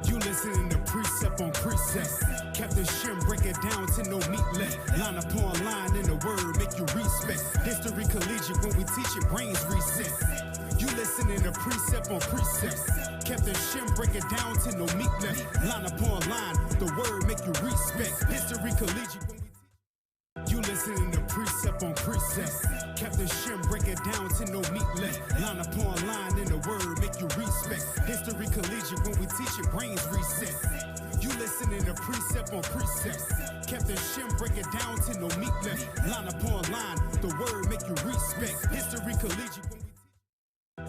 You listening to precept on precept. Captain Shim break it down to no meat left. Line upon line in the word make you respect. History collegiate when we teach it, brains reset. You listening to precept on precept. Captain Shim break it down to no meat left. Line upon line, the word make you respect. History collegiate when we you listening to precept on precept. Captain Shim break it down to no meat left. Line upon line in the word make you respect. History collegiate when we teach it, brains reset. You listening to precept on precept. Captain Shim break it down to no meat left. Line upon line, the word make you respect. History collegiate when we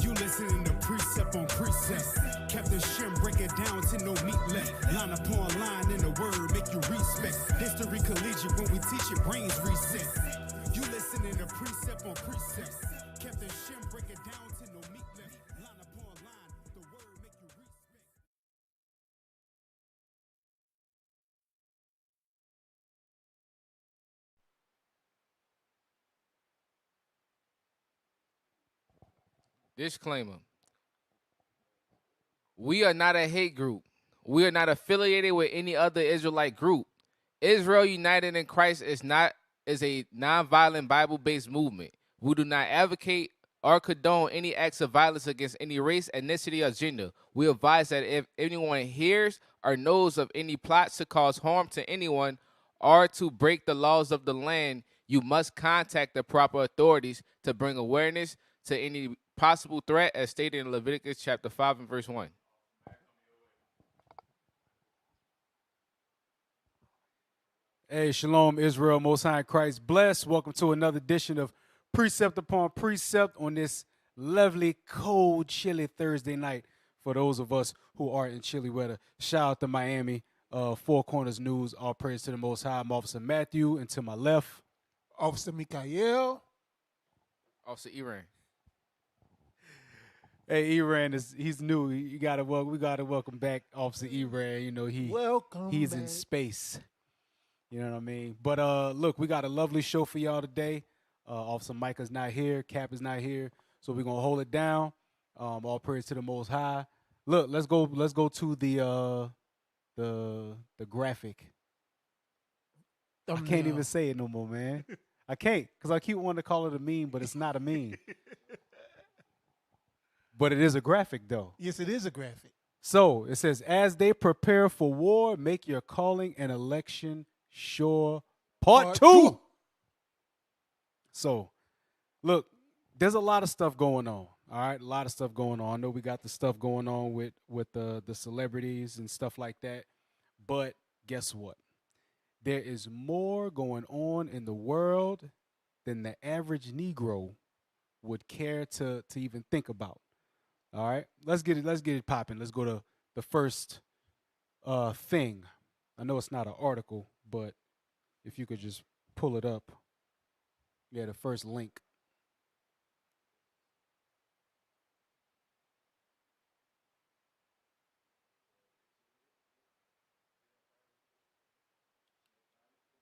you listening to precept on precept. Captain Shim break it down to no meat left. Line upon line in the word make you respect. History collegiate when we teach it, brains reset. You listening to precept on precept. Captain Shim break it down to no meat left. Line upon line, the word make you respect. Disclaimer. We are not a hate group. We are not affiliated with any other Israelite group. Israel United in Christ is a nonviolent Bible-based movement. We do not advocate or condone any acts of violence against any race, ethnicity, or gender. We advise that if anyone hears or knows of any plots to cause harm to anyone or to break the laws of the land, you must contact the proper authorities to bring awareness to any possible threat as stated in Leviticus chapter 5 and verse 1. Hey, Shalom, Israel, Most High in Christ. Bless. Welcome to another edition of Precept Upon Precept on this lovely, cold, chilly Thursday night for those of us who are in chilly weather. Shout out to Miami, Four Corners News. All praise to the Most High. I'm Officer Matthew, and to my left, Officer Mikael. Officer Iran. Hey, Iran he's new. We gotta welcome back Officer Iran. You know he's back. in space. You know what I mean? But look, we got a lovely show for y'all today. Officer Micah's not here, Cap is not here, so we're gonna hold it down. All praise to the Most High. Look, let's go to the graphic. I can't even say it no more, man. I can't, because I keep wanting to call it a meme, but it's not a meme. But it is a graphic, though. Yes, it is a graphic. So it says, as they prepare for war, make your calling and election sure. Part two. So, look, there's a lot of stuff going on. All right, a lot of stuff going on. I know we got the stuff going on with the celebrities and stuff like that. But guess what? There is more going on in the world than the average Negro would care to even think about. All right, let's get it popping. Let's go to the first thing. I know it's not an article, but if you could just pull it up. Yeah, the first link.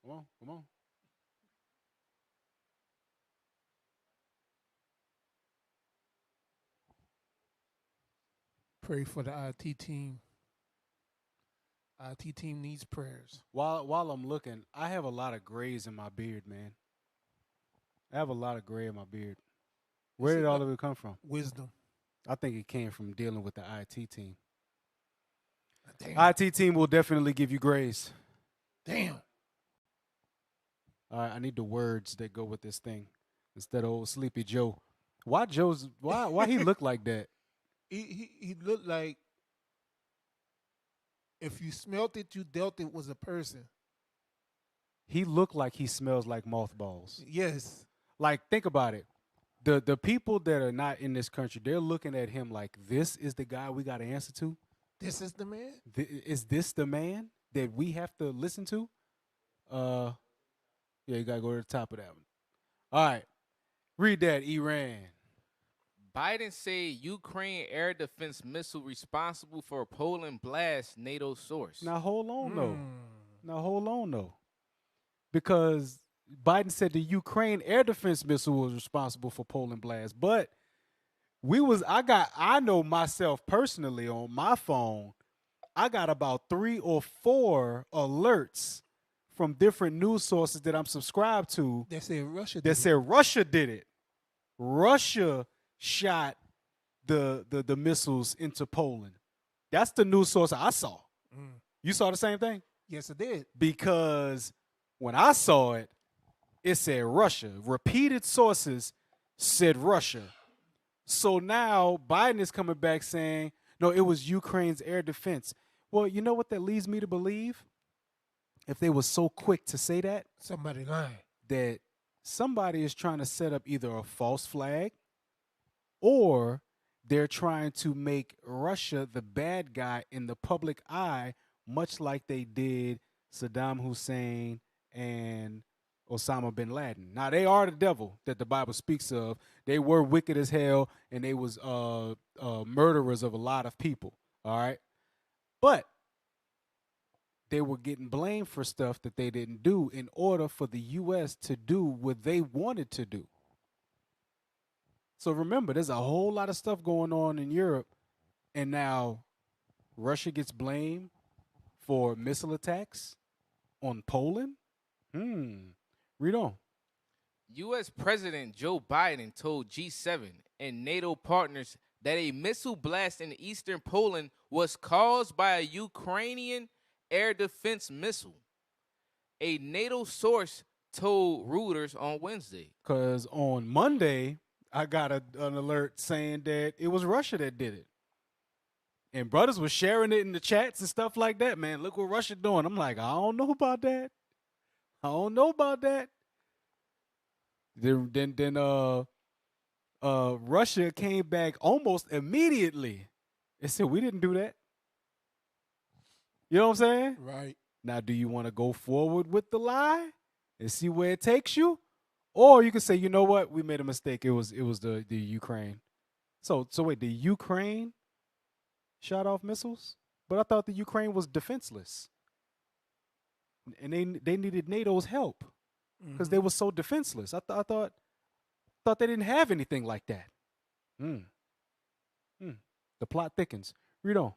Come on. Pray for the IT team. IT team needs prayers. While I'm looking, I have a lot of grays in my beard, man. I have a lot of gray in my beard. Where did all of it come from? Wisdom. I think it came from dealing with the IT team. Damn. IT team will definitely give you grays. Damn. All right, I need the words that go with this thing instead of old Sleepy Joe. Why he look like that? He looked like if you smelt it, you dealt it was a person. He looked like he smells like mothballs. Yes. Like, think about it. The people that are not in this country, they're looking at him like, this is the guy we got to answer to? This is the man? Is this the man that we have to listen to? Yeah, you got to go to the top of that one. All right. Read that, Iran. Biden said Ukraine air defense missile responsible for Poland blast NATO source. Now, hold on, though. Because Biden said the Ukraine air defense missile was responsible for Poland blast. But I know myself personally on my phone, I got about 3 or 4 alerts from different news sources that I'm subscribed to They say Russia that did said Russia did it. Russia shot the missiles into Poland. That's the news source I saw. Mm. You saw the same thing? Yes, it did. Because when I saw it, it said Russia. Repeated sources said Russia. So now Biden is coming back saying, no, it was Ukraine's air defense. Well, you know what that leads me to believe? If they were so quick to say that, Somebody lying. that somebody is trying to set up either a false flag or they're trying to make Russia the bad guy in the public eye, much like they did Saddam Hussein and Osama bin Laden. Now, they are the devil that the Bible speaks of. They were wicked as hell, and they was murderers of a lot of people, all right? But they were getting blamed for stuff that they didn't do in order for the U.S. to do what they wanted to do. So remember, there's a whole lot of stuff going on in Europe, and now Russia gets blamed for missile attacks on Poland. Read on. U.S. President Joe Biden told G7 and NATO partners that a missile blast in eastern Poland was caused by a Ukrainian air defense missile. A NATO source told Reuters on Wednesday. Because on Monday, I got an alert saying that it was Russia that did it. And brothers were sharing it in the chats and stuff like that, man. Look what Russia doing. I'm like, I don't know about that. I don't know about that. Then Russia came back almost immediately and said, we didn't do that. You know what I'm saying? Right. Now, do you want to go forward with the lie and see where it takes you? Or you can say, you know what? We made a mistake. It was the Ukraine. So wait, the Ukraine shot off missiles? But I thought the Ukraine was defenseless. And they needed NATO's help because they were so defenseless. I thought they didn't have anything like that. The plot thickens. Read on.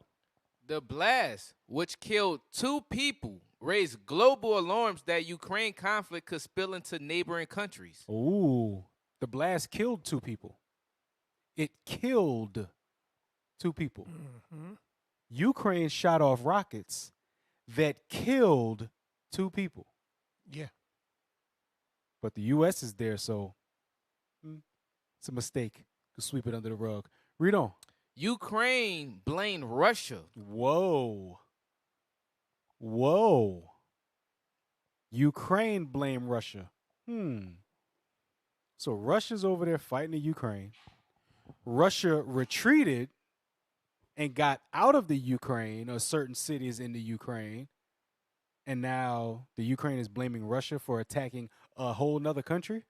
The blast, which killed 2 people, raised global alarms that Ukraine conflict could spill into neighboring countries. Ooh, the blast killed 2 people. It killed 2 people. Ukraine shot off rockets that killed 2 people. Yeah. But the U.S. is there, so it's a mistake to sweep it under the rug. Read on. Ukraine blamed Russia. Whoa. Ukraine blamed Russia. So Russia's over there fighting the Ukraine. Russia retreated and got out of the Ukraine or certain cities in the Ukraine. And now the Ukraine is blaming Russia for attacking a whole nother country.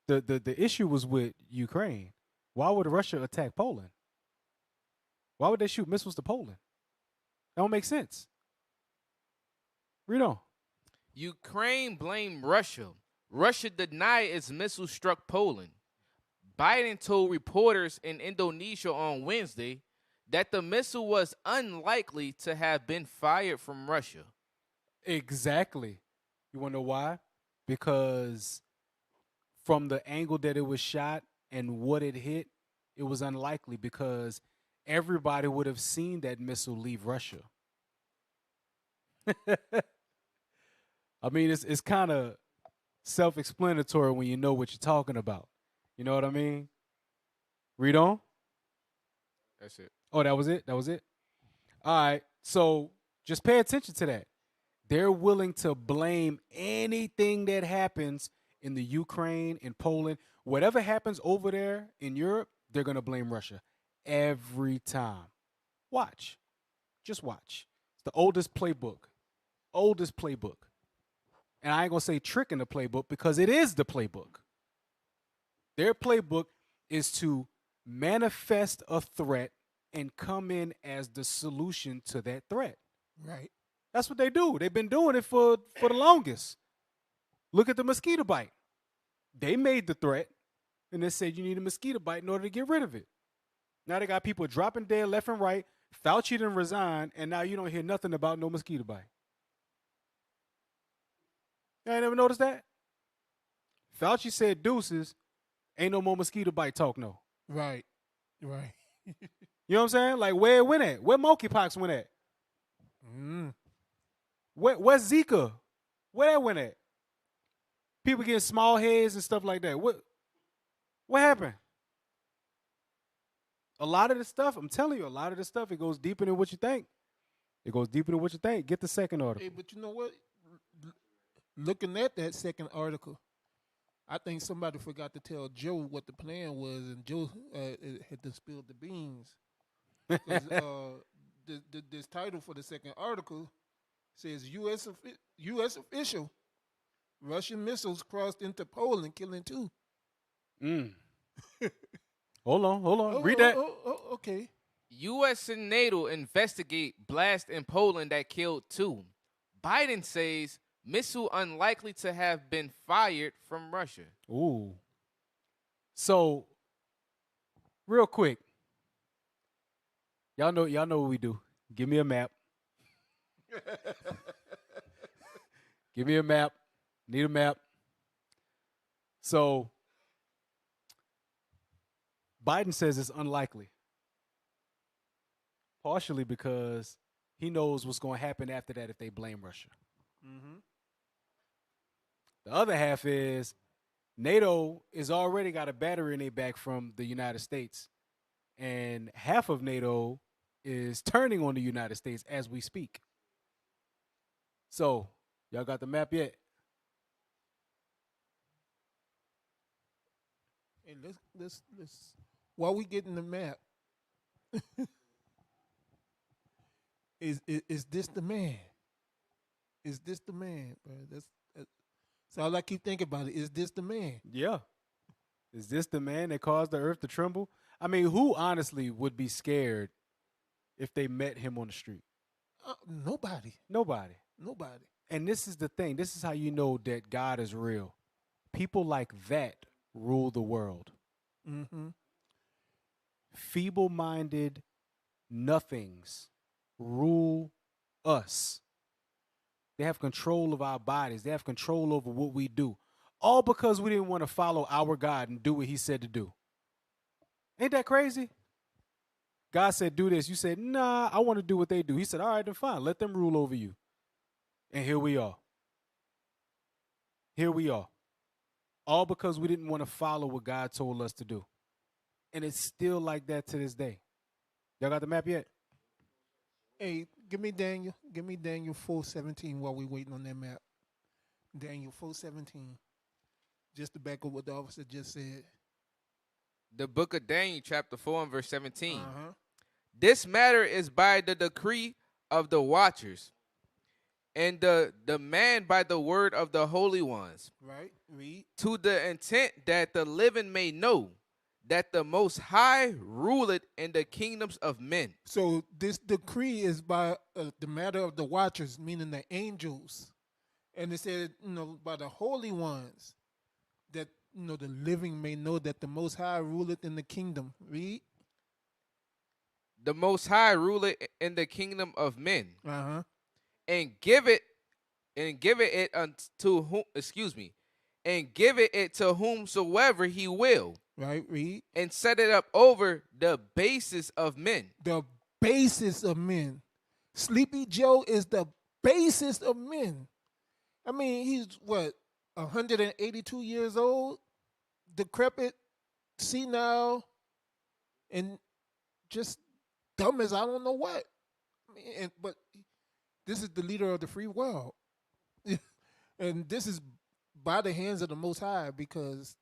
The issue was with Ukraine. Why would Russia attack Poland? Why would they shoot missiles to Poland? That don't make sense. Read on. Ukraine blamed Russia. Russia denied its missile struck Poland. Biden told reporters in Indonesia on Wednesday that the missile was unlikely to have been fired from Russia. Exactly. You want to know why? Because from the angle that it was shot and what it hit, it was unlikely because everybody would have seen that missile leave Russia. I mean, it's kind of self-explanatory when you know what you're talking about. You know what I mean? Read on. That's it. Oh, that was it? That was it? All right. So just pay attention to that. They're willing to blame anything that happens in the Ukraine, in Poland. Whatever happens over there in Europe, they're going to blame Russia every time. Watch. Just watch. It's the oldest playbook. Oldest playbook. And I ain't going to say trick in the playbook because it is the playbook. Their playbook is to manifest a threat and come in as the solution to that threat. Right. That's what they do. They've been doing it for the longest. Look at the mosquito bite. They made the threat, and they said you need a mosquito bite in order to get rid of it. Now they got people dropping dead left and right Fauci didn't resign, and now you don't hear nothing about no mosquito bite. You ain't never noticed that? Fauci said deuces, ain't no more mosquito bite talk, no. Right. Right. You know what I'm saying? Like, where it went at? Where monkeypox went at? Mm. Where's Zika? Where that went at? People getting small heads and stuff like that. What happened? A lot of the stuff, I'm telling you, a lot of the stuff, it goes deeper than what you think. It goes deeper than what you think. Get the second article. Hey, but you know what? Looking at that second article, I think somebody forgot to tell Joe what the plan was, and Joe had to spill the beans. 'Cause, this title for the second article says U.S. official, Russian missiles crossed into Poland, killing 2. Hold on. Read that. Okay. U.S. and NATO investigate blast in Poland that killed 2. Biden says missile unlikely to have been fired from Russia. Ooh. So, real quick, y'all know what we do. Give me a map. Give me a map. Need a map. So, Biden says it's unlikely. Partially because he knows what's going to happen after that if they blame Russia. Mm-hmm. The other half is NATO is already got a battery in their back from the United States. And half of NATO is turning on the United States as we speak. So, y'all got the map yet? Hey, let's while we getting the map, is this the man? Is this the man, bro? That's all I keep thinking about it. Is this the man? Yeah. Is this the man that caused the earth to tremble? I mean, who honestly would be scared if they met him on the street? Nobody. Nobody. Nobody. And this is the thing. This is how you know that God is real. People like that rule the world. Mm-hmm. Feeble-minded nothings rule us. They have control of our bodies. They have control over what we do. All because we didn't want to follow our God and do what he said to do. Ain't that crazy? God said, do this. You said, nah, I want to do what they do. He said, all right, then fine. Let them rule over you. And here we are. Here we are. All because we didn't want to follow what God told us to do. And it's still like that to this day. Y'all got the map yet? Hey, give me Daniel 4:17 while we waiting on that map. Daniel 4:17. Just to back up what the officer just said. The book of Daniel, chapter 4 and verse 17. Uh-huh. This matter is by the decree of the watchers, and the demand by the word of the holy ones. Right. Read. To the intent that the living may know that the Most High ruleth in the kingdoms of men. So this decree is by the matter of the watchers, meaning the angels. And it said, by the holy ones, that, the living may know that the Most High ruleth in the kingdom. Read. The Most High ruleth in the kingdom of men. Uh-huh. And give it unto whom, and give it to whomsoever he will. Right, read. And set it up over the basis of men. The basis of men. Sleepy Joe is the basis of men. I mean, he's 182 years old, decrepit, senile, and just dumb as I don't know what. I mean, but this is the leader of the free world. And this is by the hands of the Most High, because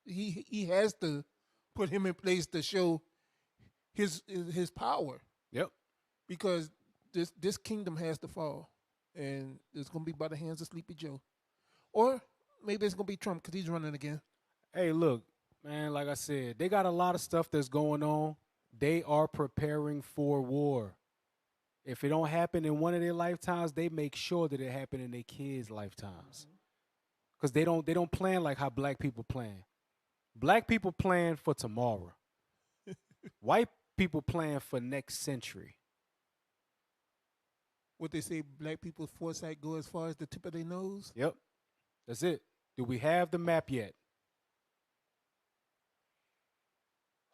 he has to put him in place to show his power. Yep. Because this kingdom has to fall, and it's gonna be by the hands of Sleepy Joe, or maybe it's gonna be Trump because he's running again. Hey, look, man. Like I said, they got a lot of stuff that's going on. They are preparing for war. If it don't happen in one of their lifetimes, they make sure that it happen in their kids' lifetimes. Because they don't plan like how black people plan. Black people plan for tomorrow. White people plan for next century. What they say, black people's foresight go as far as the tip of their nose. Yep. That's it. Do we have the map yet?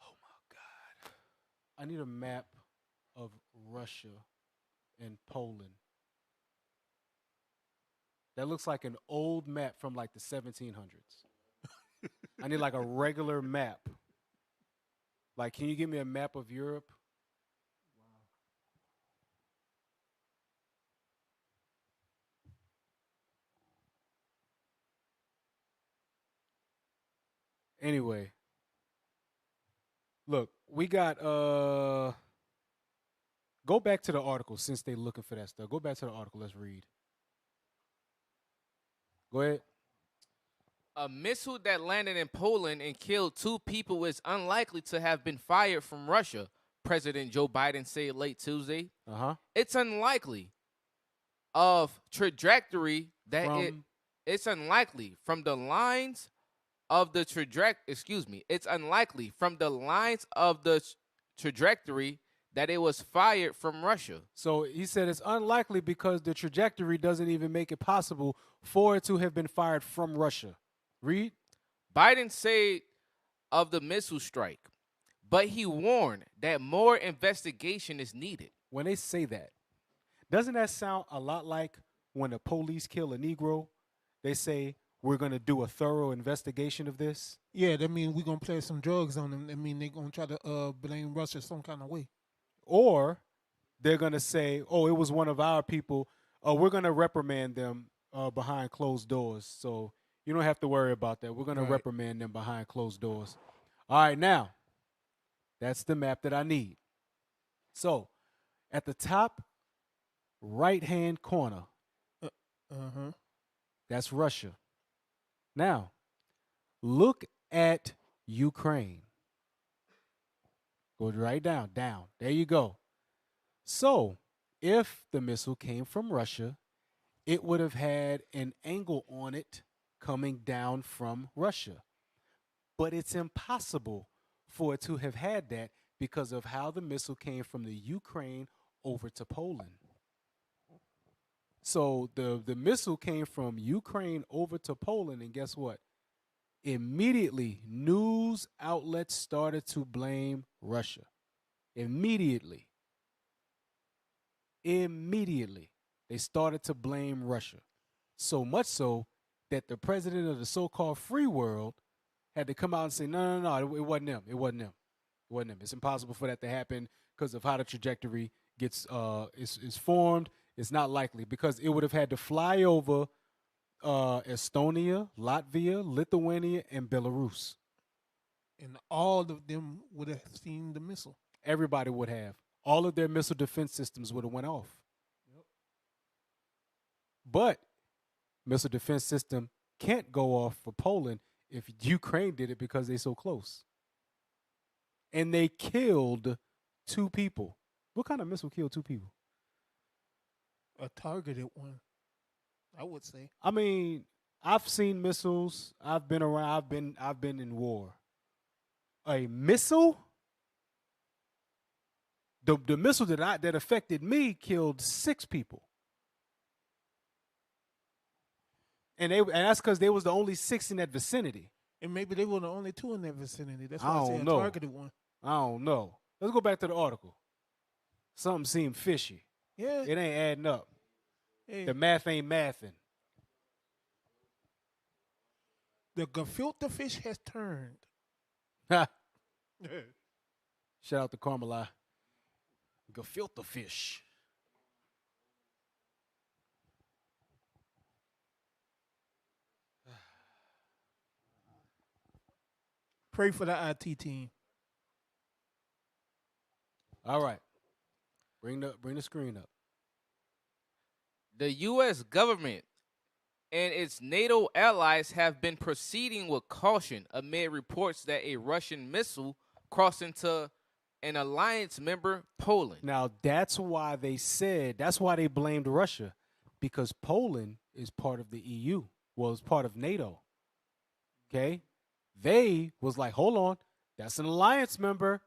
Oh my God. I need a map of Russia and Poland. That looks like an old map from like the 1700s. I need like a regular map. Like, can you give me a map of Europe? Anyway, look, we got go back to the article since they're looking for that stuff. Go back to the article. Let's read. Go ahead. A missile that landed in Poland and killed 2 people is unlikely to have been fired from Russia, President Joe Biden said late Tuesday. It's unlikely of trajectory that it's unlikely from the lines of the it's unlikely from the lines of the trajectory that it was fired from Russia. So he said it's unlikely because the trajectory doesn't even make it possible for it to have been fired from Russia. Read. Biden said of the missile strike, but he warned that more investigation is needed. When they say that, doesn't that sound a lot like when the police kill a Negro? They say, we're going to do a thorough investigation of this. Yeah, that means we're going to play some drugs on them. That mean they're going to try to blame Russia some kind of way. Or they're going to say, oh, it was one of our people. We're going to reprimand them behind closed doors. So you don't have to worry about that. We're going to reprimand them behind closed doors. All right, now, that's the map that I need. So at the top right-hand corner, that's Russia. Now, look at Ukraine. Go right down. There you go. So, if the missile came from Russia, it would have had an angle on it coming down from Russia. But it's impossible for it to have had that because of how the missile came from the Ukraine over to Poland. So the missile came from Ukraine over to Poland, and guess what? Immediately, news outlets started to blame Russia. Immediately, they started to blame Russia. So much so that the president of the so-called free world had to come out and say, no, it wasn't them. It wasn't them. It's impossible for that to happen because of how the trajectory gets is formed. It's not likely because it would have had to fly over Estonia, Latvia, Lithuania, and Belarus. And all of them would have seen the missile. Everybody would have. All of their missile defense systems would have went off. Yep. But missile defense system can't go off for Poland if Ukraine did it because they're so close. And they killed 2 people. What kind of missile killed 2 people? A targeted one, I would say. I mean, I've seen missiles. I've been around. I've been in war. A missile? The missile that affected me killed 6 people. And that's because they was the only 6 in that vicinity. And maybe they were the only 2 in that vicinity. That's why I say a targeted one. I don't know. Let's go back to the article. Something seemed fishy. Yeah. It ain't adding up. Hey. The math ain't mathing. The gefilte fish has turned. Shout out to Carmeli. Gefilte fish. Pray for the IT team. All right. Bring the screen up. The U.S. government and its NATO allies have been proceeding with caution amid reports that a Russian missile crossed into an alliance member, Poland. Now, that's why they blamed Russia, because Poland is part of the EU. Well, it's part of NATO. Okay? They was like, hold on, that's an alliance member.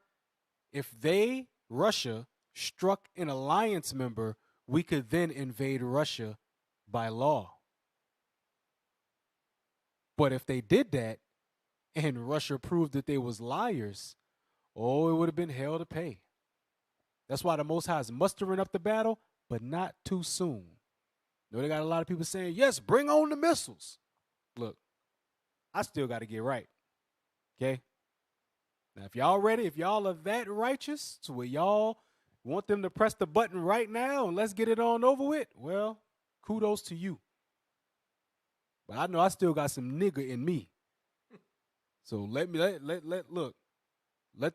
If they, Russia, struck an alliance member, we could then invade Russia by law. But if they did that and Russia proved that they was liars, oh, it would have been hell to pay. That's why the Most High is mustering up the battle, but not too soon. You know, they got a lot of people saying, yes, bring on the missiles. Look, I still got to get right. Okay? Now, if y'all ready, if y'all are that righteous to where y'all want them to press the button right now and let's get it on over with, well, kudos to you. But I know I still got some nigger in me. So let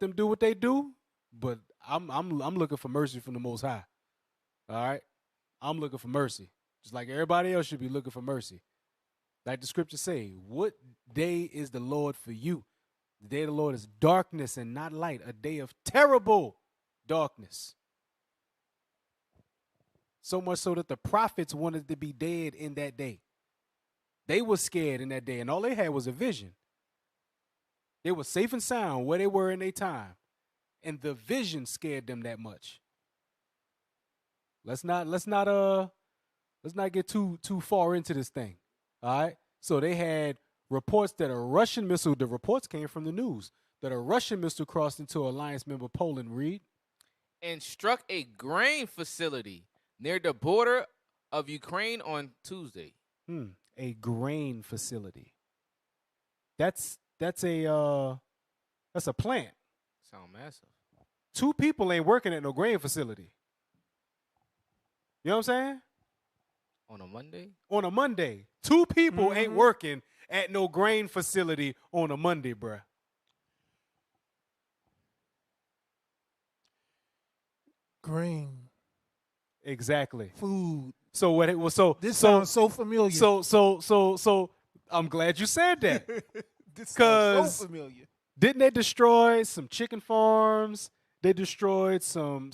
them do what they do, but I'm looking for mercy from the Most High. All right? I'm looking for mercy. Just like everybody else should be looking for mercy. Like the scriptures say, what day is the Lord for you? The day of the Lord is darkness and not light, a day of terrible darkness. So much so that the prophets wanted to be dead in that day. They were scared in that day, and all they had was a vision. They were safe and sound where they were in their time, and the vision scared them that much. Let's not get too far into this thing. All right. So they had reports that a Russian missile, the reports came from the news, that a Russian missile crossed into alliance member Poland, read, and struck a grain facility near the border of Ukraine on Tuesday. A grain facility. That's a plant. Sound massive. 2 people ain't working at no grain facility. You know what I'm saying? On a Monday? On a Monday. 2 people ain't working at no grain facility on a Monday, bruh. Grain. Exactly. Food. So what it was This sounds so familiar. So I'm glad you said that. This sounds so familiar. Didn't they destroy some chicken farms? They destroyed some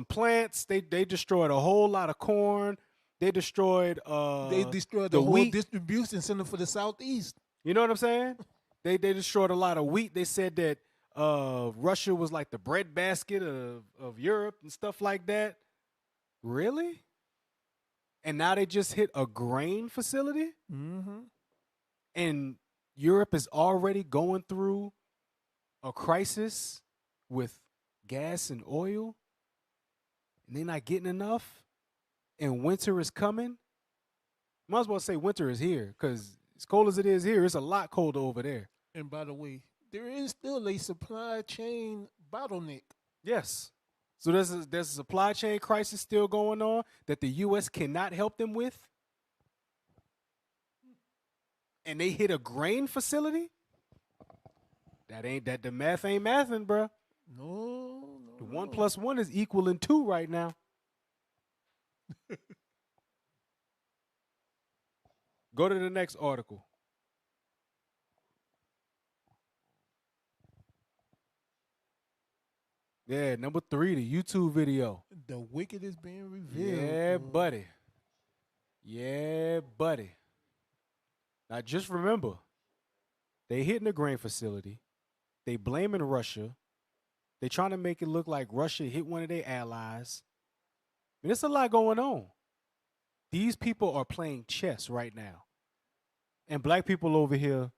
plants. They destroyed a whole lot of corn. They destroyed the whole wheat distribution center for the Southeast. You know what I'm saying? They destroyed a lot of wheat. They said that Russia was like the breadbasket of Europe and stuff like that. Really? And now they just hit a grain facility? Mm-hmm. And Europe is already going through a crisis with gas and oil, and they're not getting enough, and winter is coming. Might as well say winter is here, because as cold as it is here, it's a lot colder over there. And by the way, there is still a supply chain bottleneck. Yes. So there's a supply chain crisis still going on that the U.S. cannot help them with. And they hit a grain facility? The math ain't mathing, bro. No. The 1 + 1 is equaling 2 right now. Go to the next article. Yeah, number 3, the YouTube video. The wicked is being revealed. Yeah, buddy. Yeah, buddy. Now, just remember, they hitting a grain facility. They blaming Russia. They trying to make it look like Russia hit one of their allies. I mean, there's a lot going on. These people are playing chess right now. And black people over here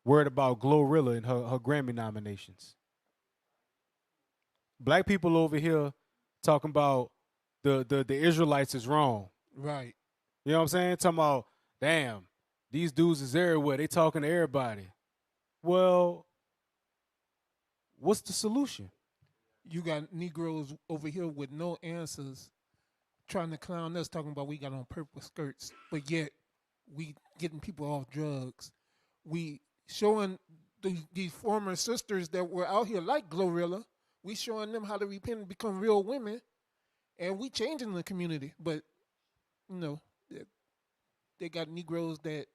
worried about Glorilla and her Grammy nominations. Black people over here talking about the Israelites is wrong. Right. You know what I'm saying? Talking about, damn, these dudes is everywhere. They talking to everybody. Well, what's the solution? You got Negroes over here with no answers trying to clown us, talking about we got on purple skirts, but yet we getting people off drugs. We showing these former sisters that were out here like Glorilla, we showing them how to repent and become real women, and we changing the community. But, they got Negroes that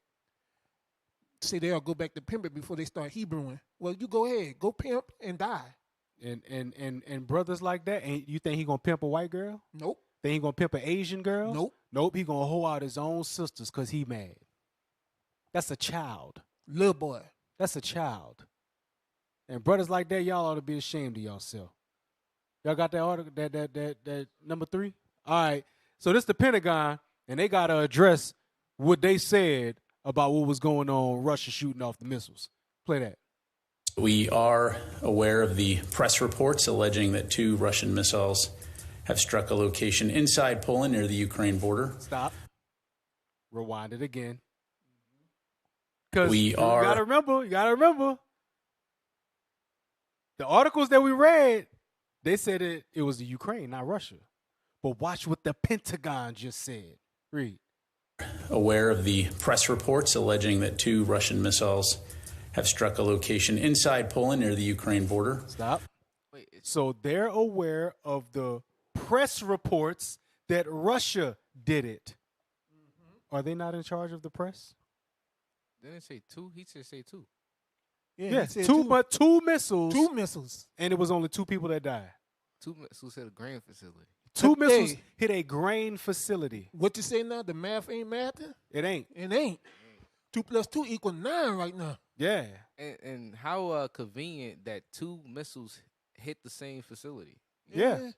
say they'll go back to pimping before they start Hebrewing. Well, you go ahead. Go pimp and die. And brothers like that, you think he gonna pimp a white girl? Nope. Think he gonna pimp an Asian girl? Nope. Nope, he gonna hoe out his own sisters because he mad. That's a child. Little boy. That's a child. And brothers like that, y'all ought to be ashamed of yourself. Y'all got that article, that number 3? All right. So this the Pentagon, and they got to address what they said about what was going on, Russia shooting off the missiles. Play that. We are aware of the press reports alleging that 2 Russian missiles have struck a location inside Poland near the Ukraine border. Stop. Rewind it again. Because you gotta remember, the articles that we read, they said it was the Ukraine, not Russia. But watch what the Pentagon just said. Read. Aware of the press reports alleging that 2 Russian missiles have struck a location inside Poland near the Ukraine border. Stop. So they're aware of the press reports that Russia did it. Are they not in charge of the press? Didn't say 2. He said say 2. Yeah, 2, but 2 missiles. 2 missiles. And it was only 2 people that died. 2 missiles hit a grain facility. 2 missiles hit a grain facility. What you say now? The math ain't mathing? It ain't. It ain't. 2 plus 2 equal 9 right now. Yeah. And how convenient that 2 missiles hit the same facility. Yeah.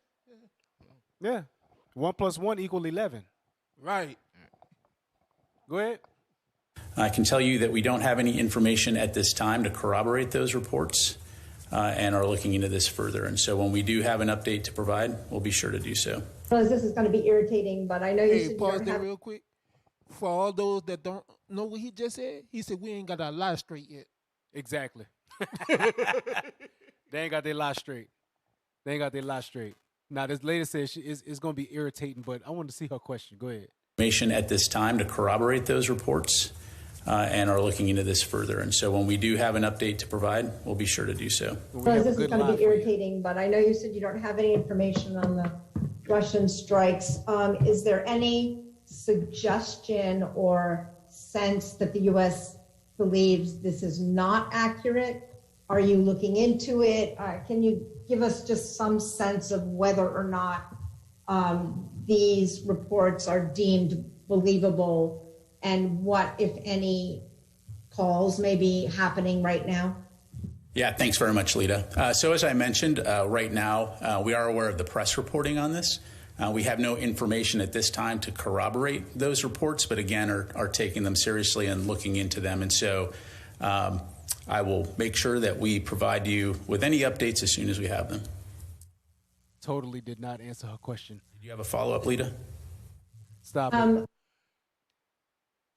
1 plus 1 equal 11. Right. Go ahead. I can tell you that we don't have any information at this time to corroborate those reports and are looking into this further. And so when we do have an update to provide, we'll be sure to do so. This is going to be irritating, but I know you said you pause don't there have... real quick. For all those that don't know what he just said, he said we ain't got our lie straight yet. Exactly. They ain't got their lie straight. Now, this lady says it's going to be irritating, but I want to see her question. Go ahead. Information at this time to corroborate those reports and are looking into this further. And so when we do have an update to provide, we'll be sure to do so. This is going to be irritating, but I know you said you don't have any information on the Russian strikes. Is there any suggestion or sense that the U.S. believes this is not accurate? Are you looking into it? Can you give us just some sense of whether or not these reports are deemed believable and what, if any, calls may be happening right now? Yeah, thanks very much, Lita. So as I mentioned, right now, we are aware of the press reporting on this. We have no information at this time to corroborate those reports, but again, are taking them seriously and looking into them. And so I will make sure that we provide you with any updates as soon as we have them. Totally did not answer her question. Did you have a follow-up, Lita? Stop it.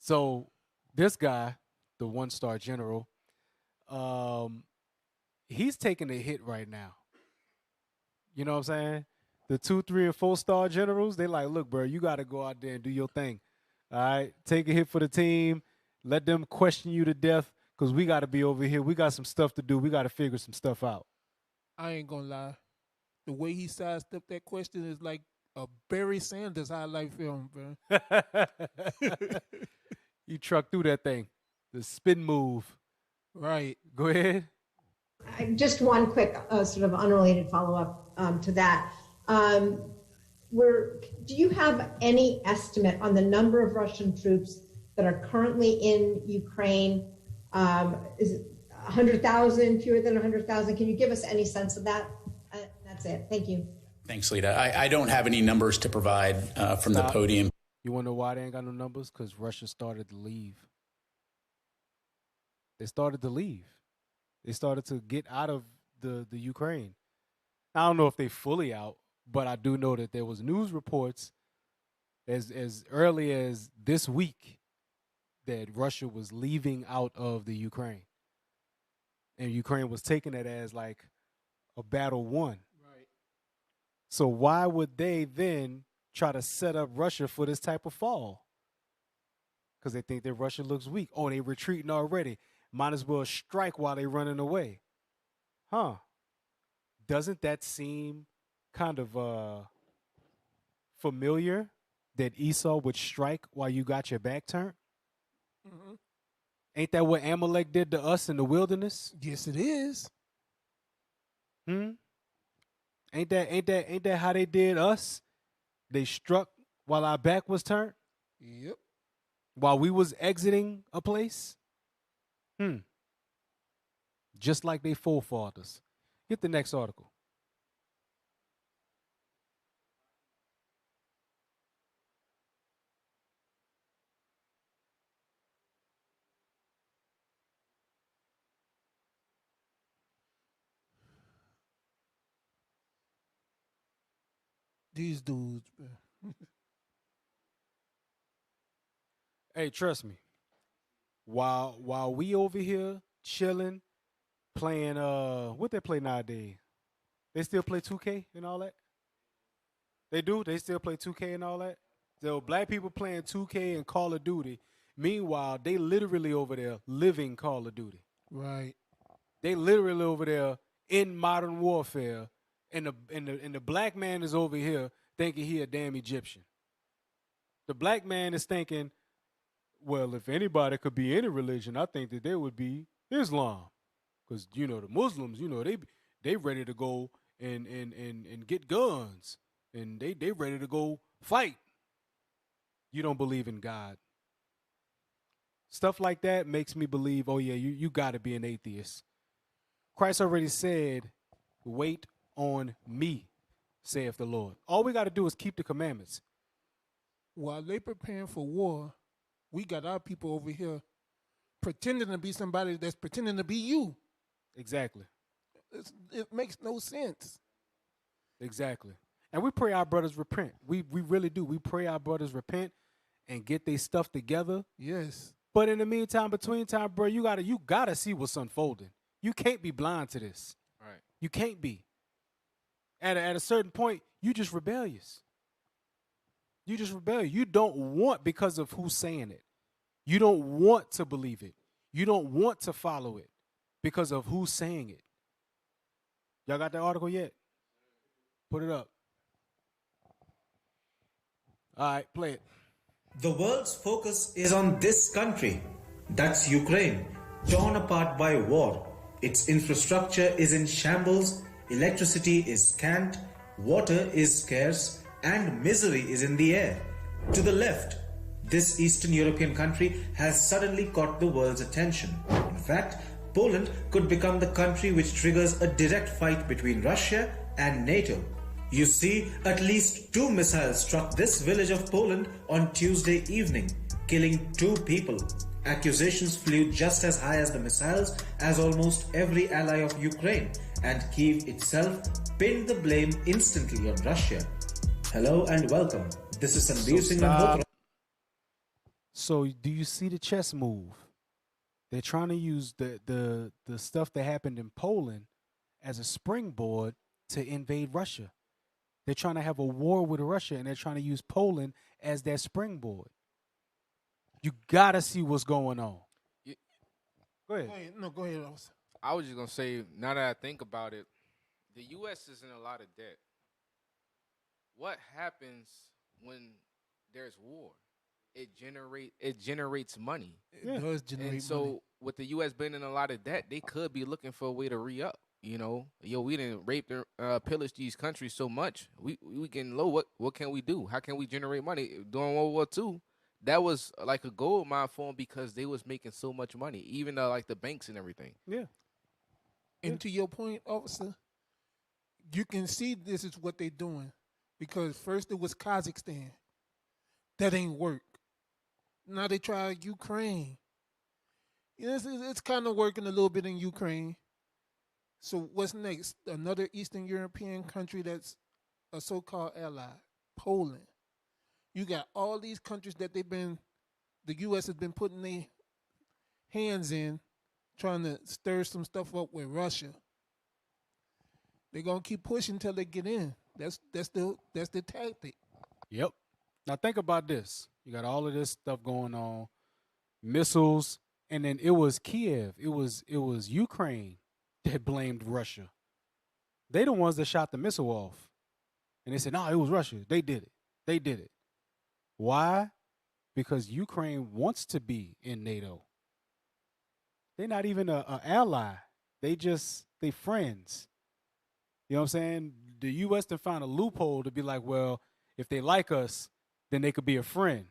So this guy, the 1-star general, he's taking a hit right now. You know what I'm saying? The 2, 3, and 4-star generals, they like, look, bro, you got to go out there and do your thing. All right? Take a hit for the team. Let them question you to death because we got to be over here. We got some stuff to do. We got to figure some stuff out. I ain't going to lie. The way he sidestepped that question is like a Barry Sanders highlight film, bro. You truck through that thing. The spin move. Right. Go ahead. Just one quick sort of unrelated follow-up to that. Do you have any estimate on the number of Russian troops that are currently in Ukraine? Is it 100,000, fewer than 100,000? Can you give us any sense of that? That's it. Thank you. Thanks, Lita. I don't have any numbers to provide from the podium. You want to know why they ain't got no numbers? Because Russia started to leave. They started to leave. They started to get out of the Ukraine. I don't know if they fully out, but I do know that there was news reports as early as this week that Russia was leaving out of the Ukraine. And Ukraine was taking it as like a battle won. Right. So why would they then try to set up Russia for this type of fall? Because they think that Russia looks weak. Oh, they retreating already. Might as well strike while they running away. Huh. Doesn't that seem kind of familiar that Esau would strike while you got your back turned? Mm-hmm. Ain't that what Amalek did to us in the wilderness? Yes, it is. Ain't that how they did us? They struck while our back was turned? Yep. While we was exiting a place? just like they forefathers. Get the next article. These dudes, man. Hey, trust me. While we over here chilling, playing what they play nowadays? They still play 2K and all that? They do? They still play 2K and all that? So black people playing 2K and Call of Duty. Meanwhile, they literally over there living Call of Duty. Right. They literally over there in modern warfare, and the black man is over here thinking he a damn Egyptian. The black man is thinking, well, if anybody could be any religion, I think that they would be Islam, because the Muslims, they ready to go and get guns, and they ready to go fight. You don't believe in God. Stuff like that makes me believe, oh yeah, you got to be an atheist. Christ already said, wait on me, saith the Lord. All we got to do is keep the commandments. While they preparing for war, we got our people over here pretending to be somebody that's pretending to be you. Exactly. It makes no sense. Exactly. And we pray our brothers repent. We really do. We pray our brothers repent and get their stuff together. Yes. But in the meantime, between time, bro, you gotta see what's unfolding. You can't be blind to this. Right. You can't be. At a certain point, you just rebellious. You just rebellious. You don't want, because of who's saying it. You don't want to believe it. You don't want to follow it because of who's saying it. Y'all got that article yet? Put it up. All right, play it. The world's focus is on this country. That's Ukraine, torn apart by war. Its infrastructure is in shambles, electricity is scant, water is scarce, and misery is in the air. To the left, this Eastern European country has suddenly caught the world's attention. In fact, Poland could become the country which triggers a direct fight between Russia and NATO. You see, at least 2 missiles struck this village of Poland on Tuesday evening, killing 2 people. Accusations flew just as high as the missiles as almost every ally of Ukraine, and Kyiv itself pinned the blame instantly on Russia. Hello and welcome. This is Sandeep Singh Malhotra. So do you see the chess move? They're trying to use the stuff that happened in Poland as a springboard to invade Russia. They're trying to have a war with Russia, and they're trying to use Poland as their springboard. You gotta see what's going on. Go ahead. Go ahead. I was just gonna say, now that I think about it, the U.S. is in a lot of debt. What happens when there's war? It generates money. It does generate And so money. with the U.S. being in a lot of debt, they could be looking for a way to re-up. We didn't rape and pillage these countries so much. We getting low. What can we do? How can we generate money? During World War II, that was like a gold mine for them because they was making so much money, even like the banks and everything. Yeah. And to your point, officer, you can see this is what they're doing. Because first it was Kazakhstan. That ain't work. Now they try Ukraine. It's kind of working a little bit in Ukraine. So what's next? Another Eastern European country that's a so-called ally, Poland. You got all these countries that the U.S. has been putting their hands in, trying to stir some stuff up with Russia. They're gonna keep pushing until they get in. That's the tactic. Yep. Now think about this. You got all of this stuff going on, missiles, and then it was Kiev. It was Ukraine that blamed Russia. They the ones that shot the missile off. And they said, no, it was Russia. They did it. Why? Because Ukraine wants to be in NATO. They're not even a ally. They friends. You know what I'm saying? The U.S. to find a loophole to be like, well, if they like us, then they could be a friend.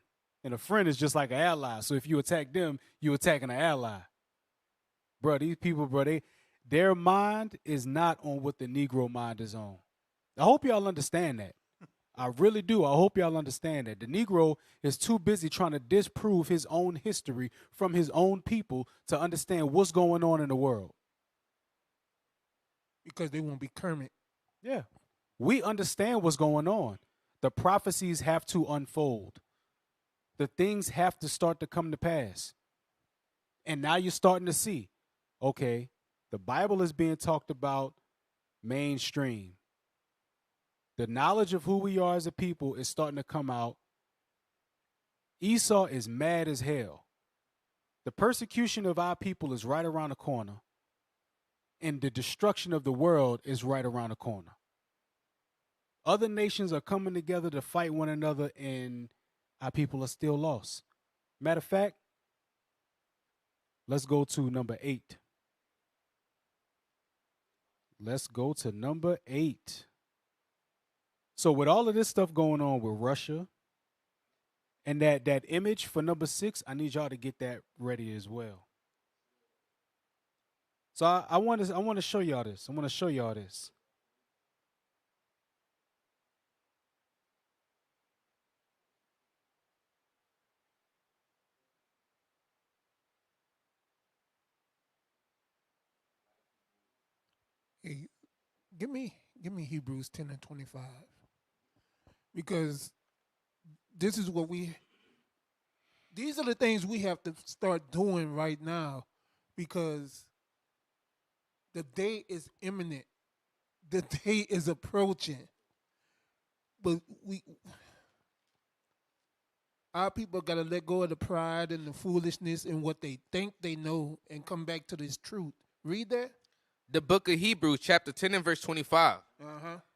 And a friend is just like an ally. So if you attack them, you attacking an ally. Bro, these people, bro, Their mind is not on what the Negro mind is on. I hope y'all understand that. I really do. I hope y'all understand that. The Negro is too busy trying to disprove his own history from his own people to understand what's going on in the world. Because they won't be Kermit. Yeah. We understand what's going on. The prophecies have to unfold. The things have to start to come to pass. And now you're starting to see, okay, the Bible is being talked about mainstream. The knowledge of who we are as a people is starting to come out. Esau is mad as hell. The persecution of our people is right around the corner. And the destruction of the world is right around the corner. Other nations are coming together to fight one another, and our people are still lost. Matter of fact, let's go to number 8. Let's go to number 8. So with all of this stuff going on with Russia and that image for number 6, I need y'all to get that ready as well. So I want to show y'all this. I want to show y'all this. Hey, give me Hebrews 10 and 25. Because these are the things we have to start doing right now, because the day is imminent. The day is approaching. But our people got to let go of the pride and the foolishness and what they think they know and come back to this truth. Read that. The book of Hebrews, chapter 10 and verse 25.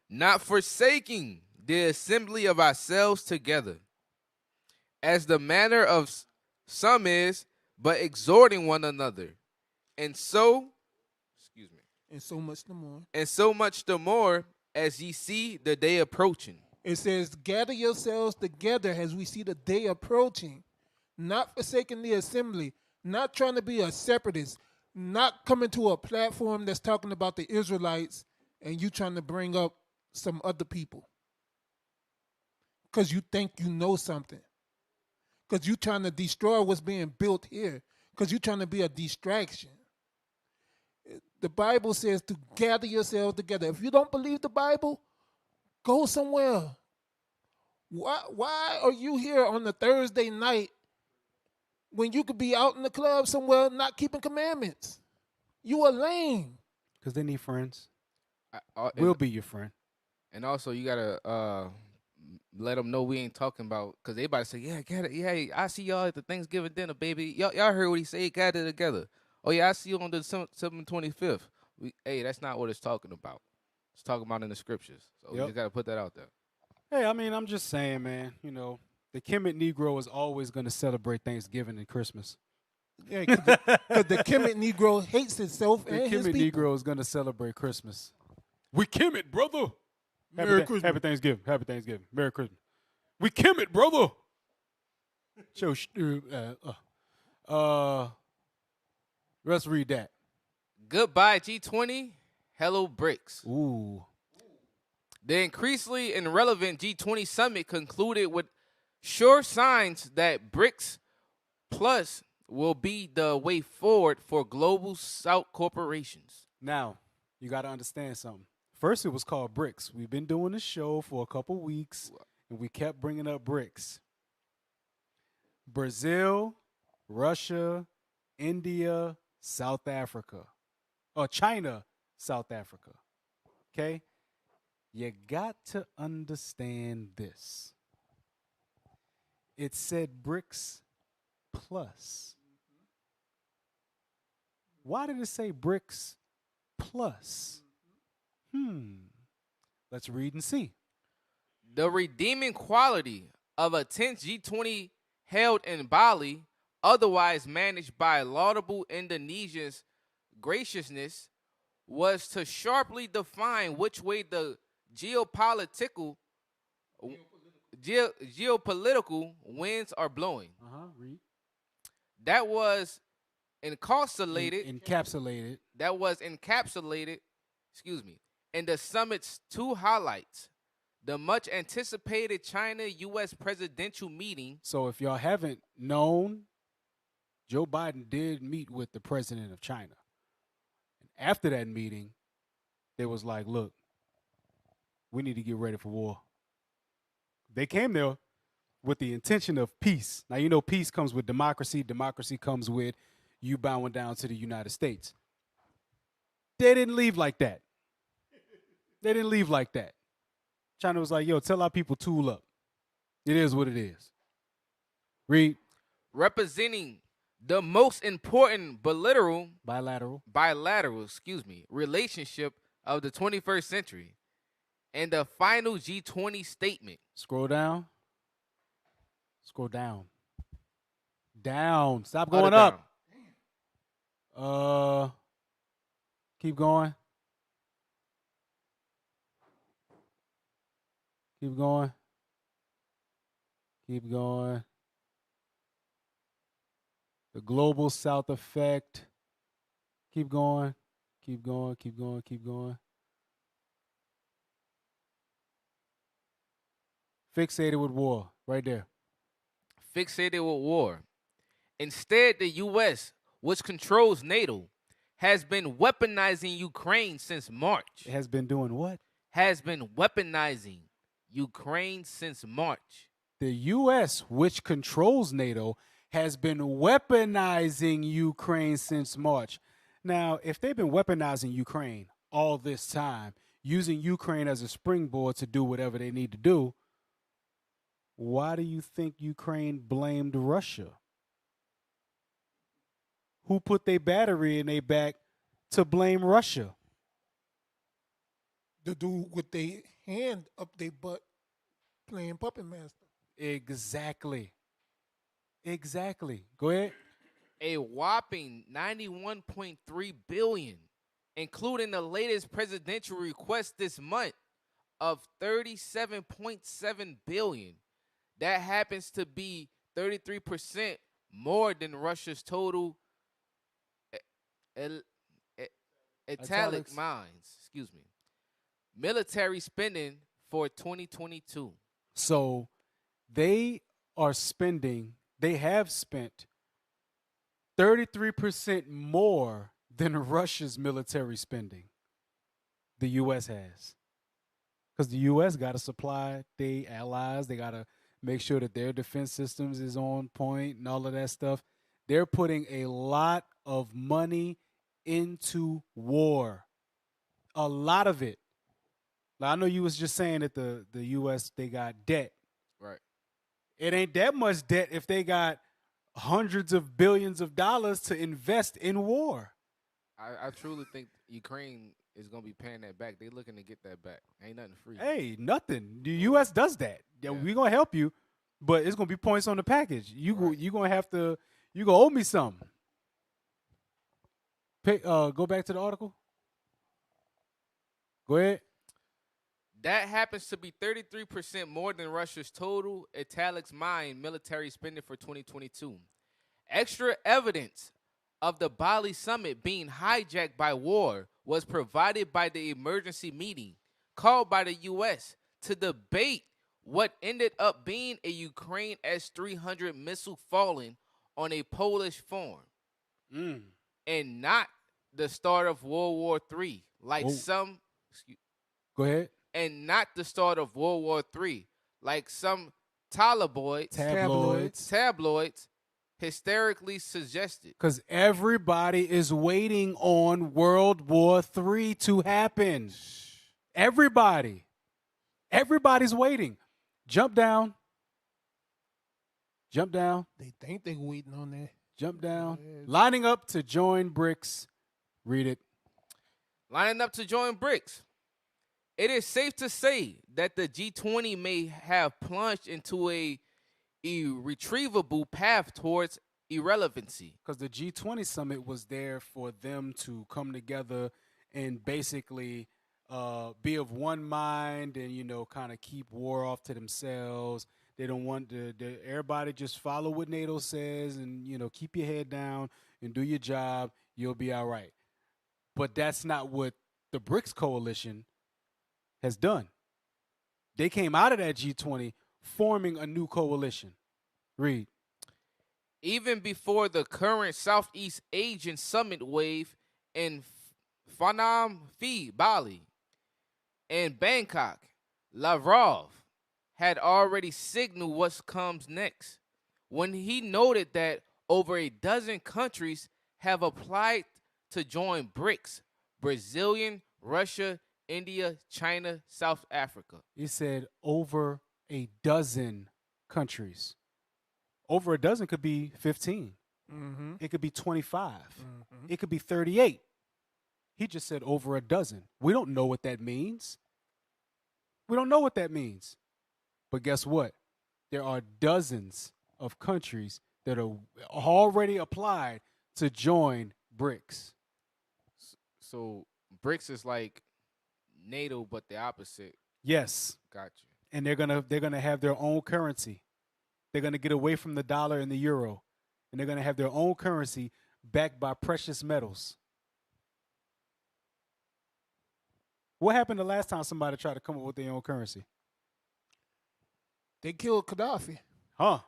Not forsaking the assembly of ourselves together, as the manner of some is, but exhorting one another. And so much the more, as ye see the day approaching. It says, gather yourselves together as we see the day approaching, not forsaking the assembly, not trying to be a separatist, not coming to a platform that's talking about the Israelites and you trying to bring up some other people because you think you know something, because you trying to destroy what's being built here, because you trying to be a distraction. The Bible says to gather yourselves together. If you don't believe the Bible, go somewhere. Why are you here on a Thursday night when you could be out in the club somewhere not keeping commandments? You are lame. Because they need friends. We'll be your friend. And also, you got to let them know we ain't talking about, because they about to say, yeah, gather, yeah, I see y'all at the Thanksgiving dinner, baby. Y'all heard what he said, gather together. Oh, yeah, I see you on the 25th. Hey, that's not what it's talking about. It's talking about in the scriptures. So you just got to put that out there. Hey, I mean, I'm just saying, man, you know, the Kemet Negro is always going to celebrate Thanksgiving and Christmas. Yeah, because the Kemet Negro hates itself and his people. The Kemet Negro is going to celebrate Christmas. We Kemet, brother. Merry Christmas. Happy Thanksgiving. Happy Thanksgiving. Merry Christmas. We Kemet, brother. Let's read that. Goodbye, G20. Hello, BRICS. Ooh. The increasingly irrelevant G20 summit concluded with sure signs that BRICS Plus will be the way forward for global South corporations. Now, you got to understand something. First, it was called BRICS. We've been doing this show for a couple weeks, and we kept bringing up BRICS. Brazil, Russia, India, South Africa. Or China, South Africa. Okay? You got to understand this. It said BRICS Plus. Why did it say BRICS Plus? Let's read and see. The redeeming quality of a 10th G20 held in Bali, otherwise managed by laudable Indonesia's graciousness, was to sharply define which way the geopolitical winds are blowing. Read. That was encapsulated in the summit's two highlights: the much anticipated China-U.S. presidential meeting. So if y'all haven't known, Joe Biden did meet with the president of China. And after that meeting, they was like, look, we need to get ready for war. They came there with the intention of peace. Now, you know, peace comes with democracy. Democracy comes with you bowing down to the United States. They didn't leave like that. China was like, yo, tell our people tool up. It is what it is. Read. Representing the most important bilateral relationship of the 21st century and the final G20 statement. Scroll down. Down. Stop going up. Keep going. Keep going. The global South effect. Keep going. Fixated with war. Right there. Fixated with war. Instead, the U.S., which controls NATO, has been weaponizing Ukraine since March. It has been doing what? Has been weaponizing Ukraine since March. The U.S., which controls NATO, has been weaponizing Ukraine since March. Now, if they've been weaponizing Ukraine all this time, using Ukraine as a springboard to do whatever they need to do, why do you think Ukraine blamed Russia? Who put their battery in their back to blame Russia? The dude with their hand up their butt playing puppet master. Exactly. Go ahead. A whopping $91.3 billion, including the latest presidential request this month of $37.7 billion. That happens to be 33% more than Russia's total military spending for 2022. So they have spent 33% more than Russia's military spending. The U.S. has. Because the U.S. got to supply their allies. They got to make sure that their defense systems is on point and all of that stuff. They're putting a lot of money into war. A lot of it. Now, I know you was just saying that the U.S., they got debt. Right. It ain't that much debt if they got hundreds of billions of dollars to invest in war. I truly think Ukraine is going to be paying that back. They looking to get that back. Ain't nothing free. Hey, nothing. The U.S. does that. Yeah. We're going to help you, but it's going to be points on the package. You going to have to, you going to owe me something. Go back to the article. Go ahead. That happens to be 33% more than Russia's total italics mine military spending for 2022. Extra evidence of the Bali summit being hijacked by war was provided by the emergency meeting called by the U.S. to debate what ended up being a Ukraine S-300 missile falling on a Polish farm and not the start of World War III, like some... Go ahead. And not the start of World War III, like some tabloids hysterically suggested. Because everybody is waiting on World War III to happen. Everybody's waiting. Jump down. They think they're waiting on that. Jump down. Lining up to join BRICS. Read it. Lining up to join BRICS. It is safe to say that the G20 may have plunged into a irretrievable path towards irrelevancy. Because the G20 summit was there for them to come together and basically be of one mind and, kind of keep war off to themselves. They don't want everybody just follow what NATO says and, keep your head down and do your job. You'll be all right. But that's not what the BRICS coalition has done. They came out of that G20 forming a new coalition. Read. Even before the current Southeast Asian summit wave in Phnom Penh, Bali, and Bangkok, Lavrov had already signaled what comes next when he noted that over a dozen countries have applied to join BRICS: Brazilian, Russia, India, China, South Africa. He said over a dozen countries. Over a dozen could be 15. Mm-hmm. It could be 25. Mm-hmm. It could be 38. He just said over a dozen. We don't know what that means. We don't know what that means. But guess what? There are dozens of countries that are already applied to join BRICS. So BRICS is like NATO, but the opposite. Yes. Got you. And they're gonna have their own currency. They're gonna get away from the dollar and the euro, and they're gonna have their own currency backed by precious metals. What happened the last time somebody tried to come up with their own currency? They killed Gaddafi. Huh.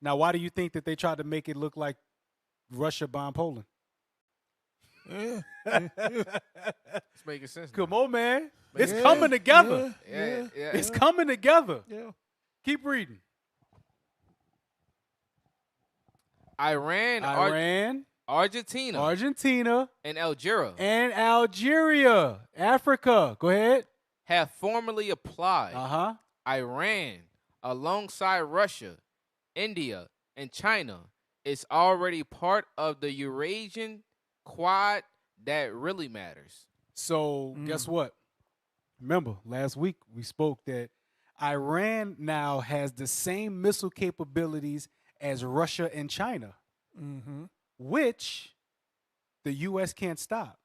Now, why do you think that they tried to make it look like Russia bombed Poland? Yeah. It's making sense. Come on, man. It's Yeah, coming together. Yeah. It's coming together. Yeah. Keep reading. Iran, Argentina, and Algeria, Africa. Go ahead. have formally applied. Uh-huh. Iran, alongside Russia, India, and China, is already part of the Eurasian Quad that really matters. So guess what? Remember, last week we spoke that Iran now has the same missile capabilities as Russia and China, which the U.S. can't stop.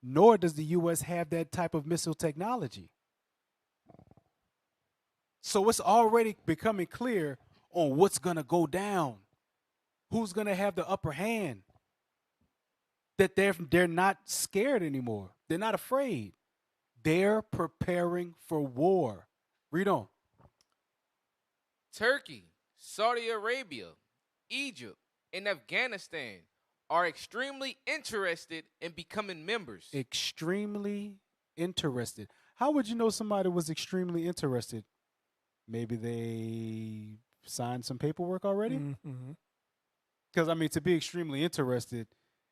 Nor does the U.S. have that type of missile technology. So it's already becoming clear on what's going to go down, who's going to have the upper hand, that they're not scared anymore. They're not afraid. They're preparing for war. Read on. Turkey, Saudi Arabia, Egypt, and Afghanistan are extremely interested in becoming members. Extremely interested. How would you know somebody was extremely interested? Maybe they signed some paperwork already? Because, I mean, to be extremely interested,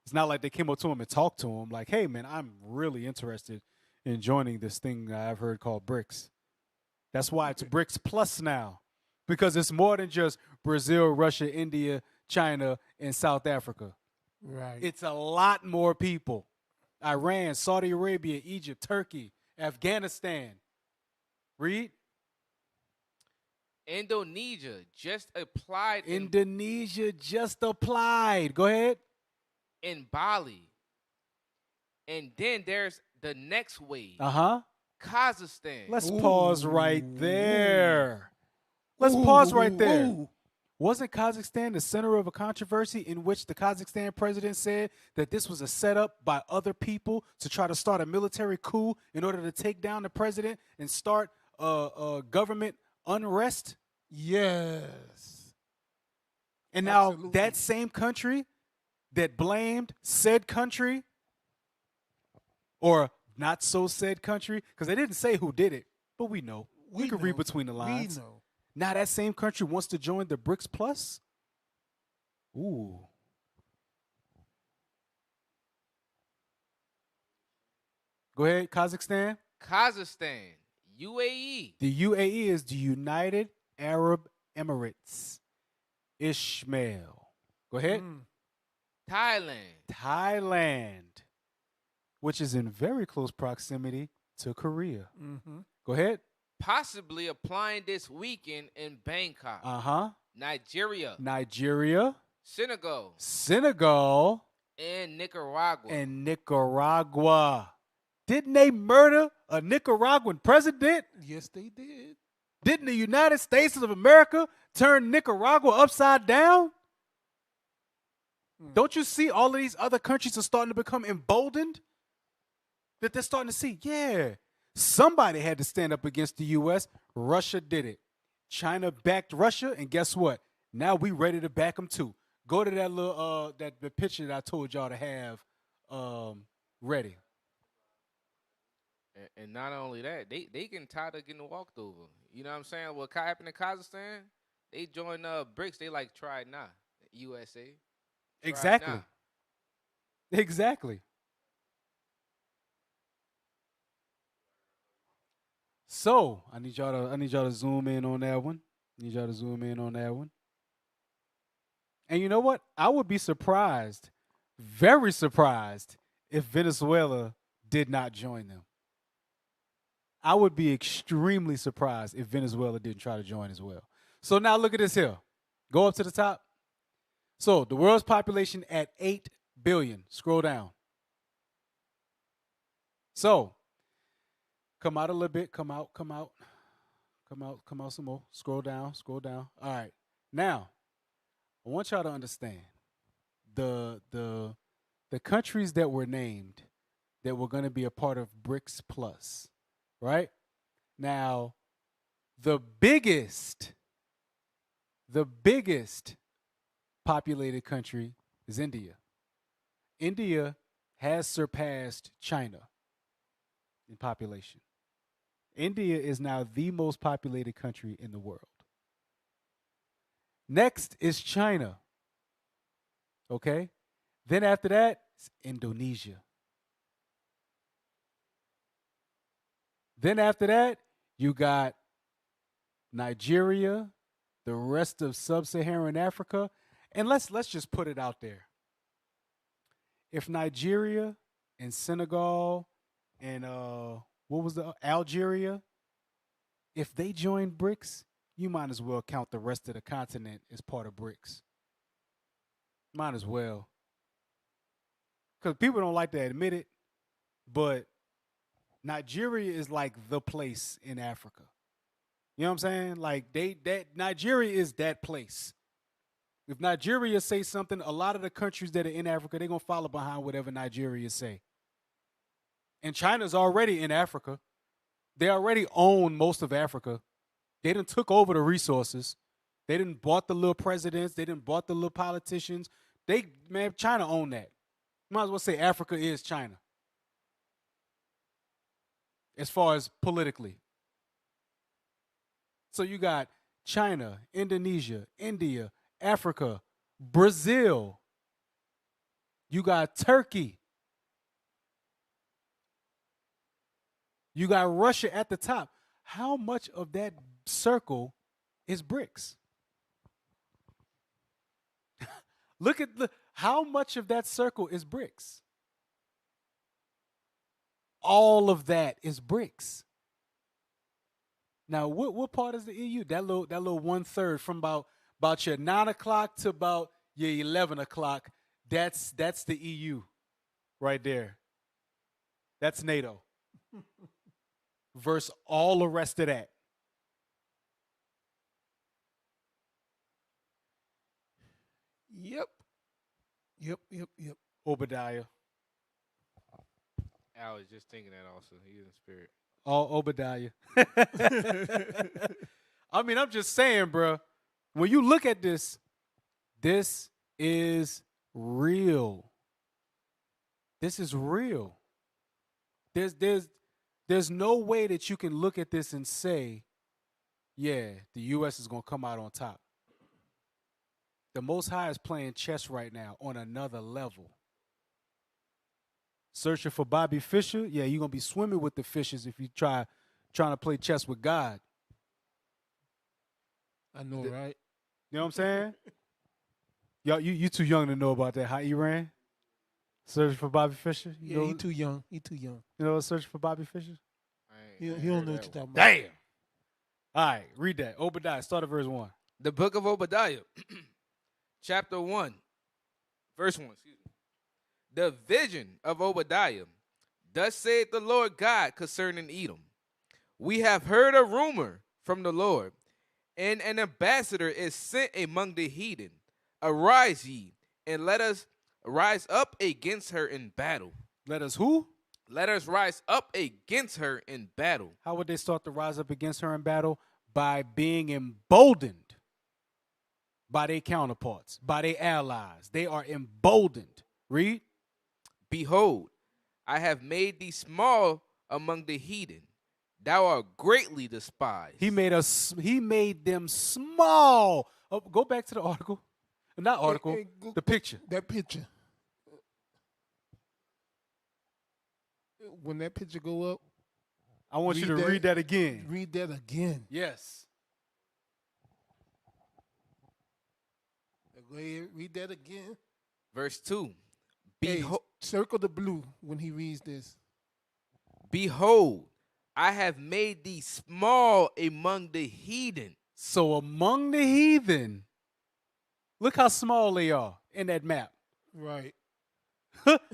it's not like they came up to him and talked to him like, hey, man, I'm really interested in joining this thing I've heard called BRICS. That's why it's BRICS Plus now, because it's more than just Brazil, Russia, India, China, and South Africa. Right. It's a lot more people. Iran, Saudi Arabia, Egypt, Turkey, Afghanistan. Read. Indonesia just applied Indonesia just applied. Go ahead. in Bali. And then there's the next wave. Kazakhstan. Let's pause right there. Let's pause right there. Ooh. Wasn't Kazakhstan the center of a controversy in which the Kazakhstan president said that this was a setup by other people to try to start a military coup in order to take down the president and start government unrest? Yes. And now Absolutely. that same country that blamed said country, or not so said country, because they didn't say who did it, but we know. We can read between the lines. We know. Now that same country wants to join the BRICS Plus? Ooh. Go ahead, Kazakhstan. Kazakhstan. UAE. The UAE is the United Arab Emirates. Ishmael. Go ahead. Thailand, which is in very close proximity to Korea. Go ahead. Possibly applying this weekend in Bangkok. Nigeria. Senegal. Senegal. And Nicaragua. Didn't they murder a Nicaraguan president? Yes, they did. Didn't the United States of America turn Nicaragua upside down? Don't you see all of these other countries are starting to become emboldened? That they're starting to see, yeah, somebody had to stand up against the U.S. Russia did it. China backed Russia, and guess what? Now we ready to back them too. Go to that little the picture that I told y'all to have ready. And not only that, they getting tired of getting walked over. You know what I'm saying? What happened in Kazakhstan? They joined BRICS. They like try it now. USA. Try it Exactly. now. Exactly. So I need y'all to zoom in on that one. And you know what? I would be surprised, very surprised, if Venezuela did not join them. I would be extremely surprised if Venezuela didn't try to join as well. So now look at this here. Go up to the top. So the world's population at 8 billion. Scroll down. So come out a little bit. Come out some more. Scroll down. All right. Now, I want y'all to understand the countries that were named that were going to be a part of BRICS Plus. Right? Now, the biggest populated country is India. India has surpassed China in population. India is now the most populated country in the world. Next is China. Okay? Then after that, it's Indonesia. Then after that, you got Nigeria, the rest of sub-Saharan Africa, and let's just put it out there. If Nigeria and Senegal and Algeria, if they join BRICS, you might as well count the rest of the continent as part of BRICS. Might as well. Because people don't like to admit it, but Nigeria is like the place in Africa. You know what I'm saying? Like Nigeria is that place. If Nigeria say something, a lot of the countries that are in Africa, they're going to follow behind whatever Nigeria say. And China's already in Africa. They already own most of Africa. They done took over the resources. They done bought the little presidents. They done bought the little politicians. China own that. Might as well say Africa is China. As far as politically. So you got China, Indonesia, India, Africa, Brazil. You got Turkey. You got Russia at the top. How much of that circle is BRICS? Look at how much of that circle is BRICS? All of that is BRICS. Now, what part is the EU? That little 1/3 from about your 9 o'clock to about your 11 o'clock. That's the EU, right there. That's NATO. Versus all the rest of that. Yep. Obadiah. I was just thinking that also. He's in spirit. Oh, Obadiah. I mean, I'm just saying, bro. When you look at this is real. This is real. There's no way that you can look at this and say, yeah, the U.S. is going to come out on top. The Most High is playing chess right now on another level. Searching for Bobby Fischer? Yeah, you're going to be swimming with the fishes if you trying to play chess with God. I know, right? You know what I'm saying? Y'all, you too young to know about that, huh, Iran? Searching for Bobby Fischer? Yeah, he too young. He too young. You know, searching for Bobby Fischer? He don't know what you're talking about. Damn. All right, read that. Obadiah, start at verse 1. The book of Obadiah, chapter 1, verse 1. Excuse me. The vision of Obadiah, Thus saith the Lord God concerning Edom. We have heard a rumor from the Lord, and an ambassador is sent among the heathen. Arise ye, and let us rise up against her in battle. Let us who? Let us rise up against her in battle. How would they start to rise up against her in battle? By being emboldened by their counterparts, by their allies. They are emboldened. Read. Behold, I have made thee small among the heathen. Thou art greatly despised. He made them small. Oh, go back to the article. Not article, the picture. That picture. When that picture go up, I want you to read that again. Read that again. Yes. Go ahead, read that again. Verse 2. Circle the blue when he reads this. Behold, I have made thee small among the heathen. So among the heathen, look how small they are in that map. Right.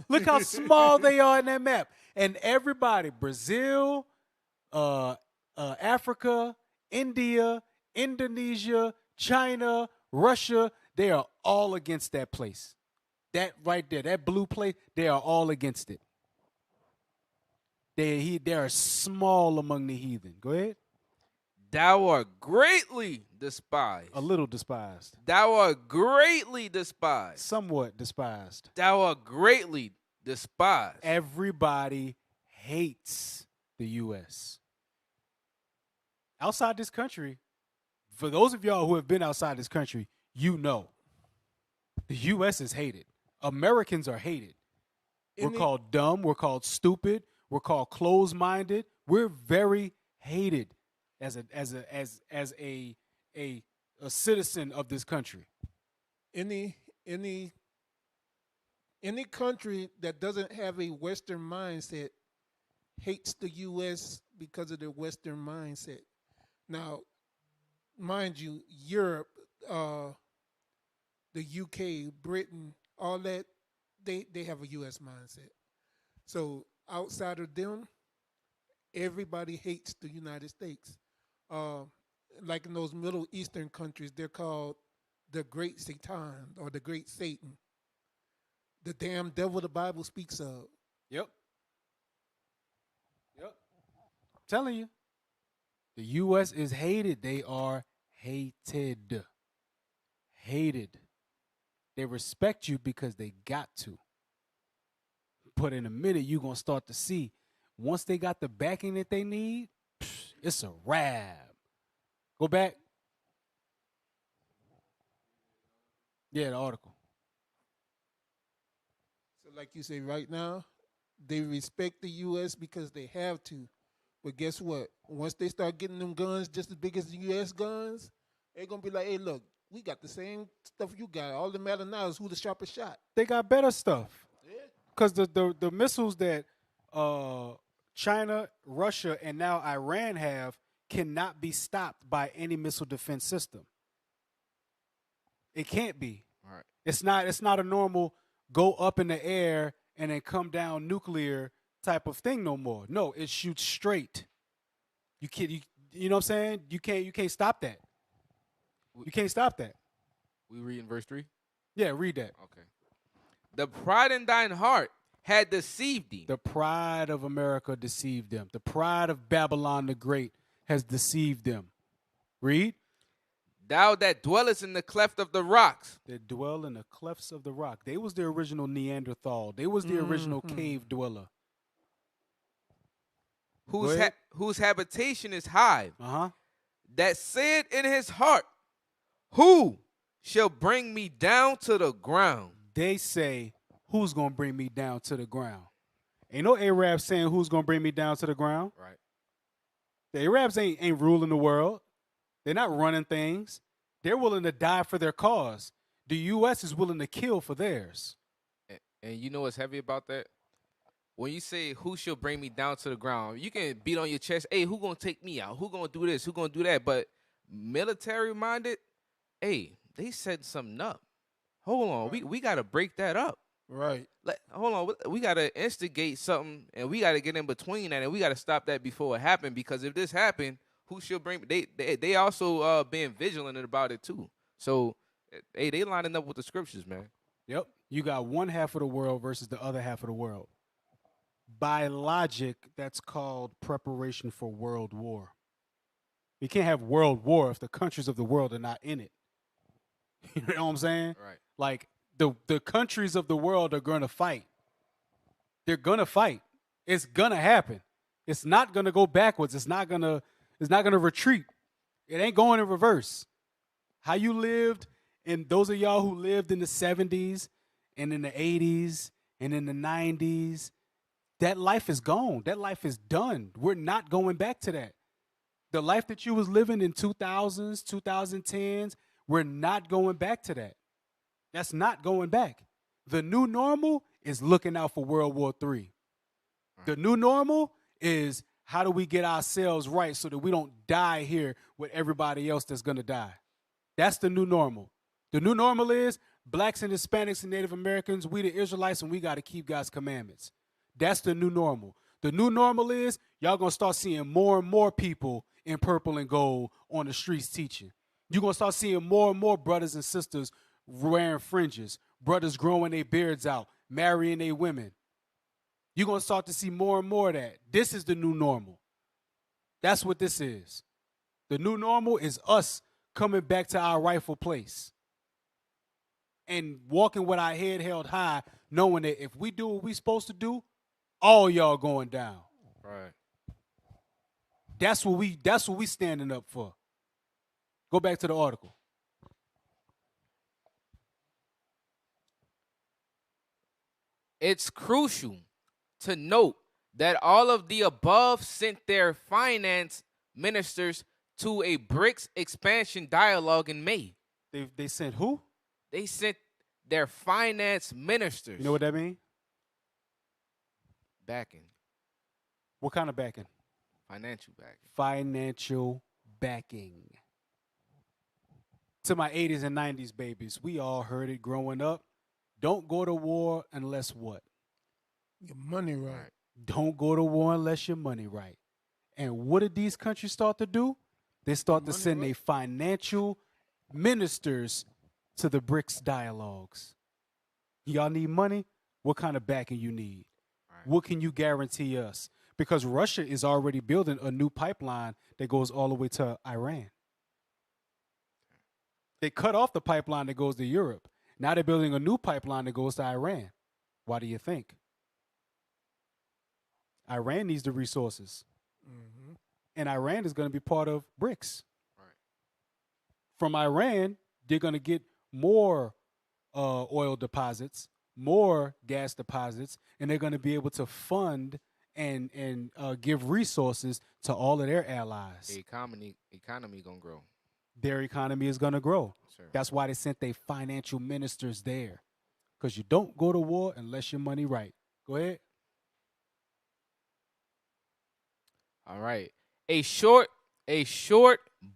Look how small they are in that map. And everybody, Brazil, Africa, India, Indonesia, China, Russia, they are all against that place. That right there, that blue place, they are all against it. They are small among the heathen. Go ahead. Thou art greatly despised. A little despised. Thou art greatly despised. Somewhat despised. Thou art greatly despised. Everybody hates the U.S. Outside this country, for those of y'all who have been outside this country, you know the U.S. is hated. Americans are hated. We're called dumb. We're called stupid. We're called closed-minded. We're very hated as a citizen of this country. Any country that doesn't have a Western mindset hates the U.S. because of their Western mindset. Now, mind you, Europe, the UK, Britain, all that, they have a U.S. mindset. So outside of them, everybody hates the United States. Like in those Middle Eastern countries, they're called the Great Satan or the Great Satan. The damn devil the Bible speaks of. Yep. I'm telling you. The U.S. is hated. They are hated. Hated. They respect you because they got to. But in a minute, you're going to start to see, once they got the backing that they need, it's a wrap. Go back. Yeah, the article. So like you say, right now, they respect the U.S. because they have to. But guess what? Once they start getting them guns just as big as the U.S. guns, they're going to be like, hey, look, we got the same stuff you got. All that matter now is who the sharpest shot. They got better stuff. Yeah. Because the missiles that China, Russia, and now Iran have cannot be stopped by any missile defense system. It can't be. All right. It's not a normal go up in the air and then come down nuclear type of thing no more. No, it shoots straight. You know what I'm saying? You can't stop that. You can't stop that. We read in verse 3? Yeah, read that. Okay. The pride in thine heart had deceived thee. The pride of America deceived them. The pride of Babylon the Great has deceived them. Read. Thou that dwellest in the cleft of the rocks. That dwell in the clefts of the rock. They was the original Neanderthal. They was the original cave dweller. Whose habitation is high. Uh-huh. That said in his heart, who shall bring me down to the ground? They say, who's going to bring me down to the ground? Ain't no Arabs saying who's going to bring me down to the ground. Right. The Arabs ain't ruling the world. They're not running things. They're willing to die for their cause. The U.S. is willing to kill for theirs. And you know what's heavy about that? When you say, who shall bring me down to the ground, you can beat on your chest, hey, who going to take me out? Who going to do this? Who going to do that? But military-minded, hey, they setting something up. Hold on. We got to break that up. Right. Hold on, we gotta instigate something, and we gotta get in between that, and we gotta stop that before it happened. Because if this happened, who should bring? They also being vigilant about it too. So, hey, they lining up with the scriptures, man. Yep. You got one half of the world versus the other half of the world. By logic, that's called preparation for world war. You can't have world war if the countries of the world are not in it. You know what I'm saying? Right. Like the countries of the world are going to fight. They're going to fight. It's going to happen. It's not going to go backwards. It's not going to retreat. It ain't going in reverse. How you lived, and those of y'all who lived in the 70s and in the 80s and in the 90s, that life is gone. That life is done. We're not going back to that. The life that you was living in 2000s, 2010s, we're not going back to that. That's not going back. The new normal is looking out for World War III. The new normal is how do we get ourselves right so that we don't die here with everybody else that's going to die. That's the new normal. The new normal is blacks and Hispanics and Native Americans, we the Israelites, and we got to keep God's commandments. That's the new normal. The new normal is y'all going to start seeing more and more people in purple and gold on the streets teaching. You're going to start seeing more and more brothers and sisters wearing fringes, brothers growing their beards out, marrying their women. You're going to start to see more and more of that. This is the new normal. That's what this is. The new normal is us coming back to our rightful place and walking with our head held high, knowing that if we do what we're supposed to do, all y'all going down. Right. That's what we standing up for. Go back to the article. It's crucial to note that all of the above sent their finance ministers to a BRICS expansion dialogue in May. They sent who? They sent their finance ministers. You know what that means? Backing. What kind of backing? Financial backing. Financial backing. To my 80s and 90s babies, we all heard it growing up. Don't go to war unless what? Your money right. Don't go to war unless your money right. And what did these countries start to do? They start to send their financial ministers to the BRICS dialogues. Y'all need money? What kind of backing you need? Right. What can you guarantee us? Because Russia is already building a new pipeline that goes all the way to Iran. They cut off the pipeline that goes to Europe. Now they're building a new pipeline that goes to Iran. Why do you think? Iran needs the resources. Mm-hmm. And Iran is going to be part of BRICS. Right. From Iran, they're going to get more oil deposits, more gas deposits, and they're going to be able to fund and give resources to all of their allies. The economy going to grow. Their economy is going to grow. Sure. That's why they sent their financial ministers there. Because you don't go to war unless your money right. Go ahead. All right. A short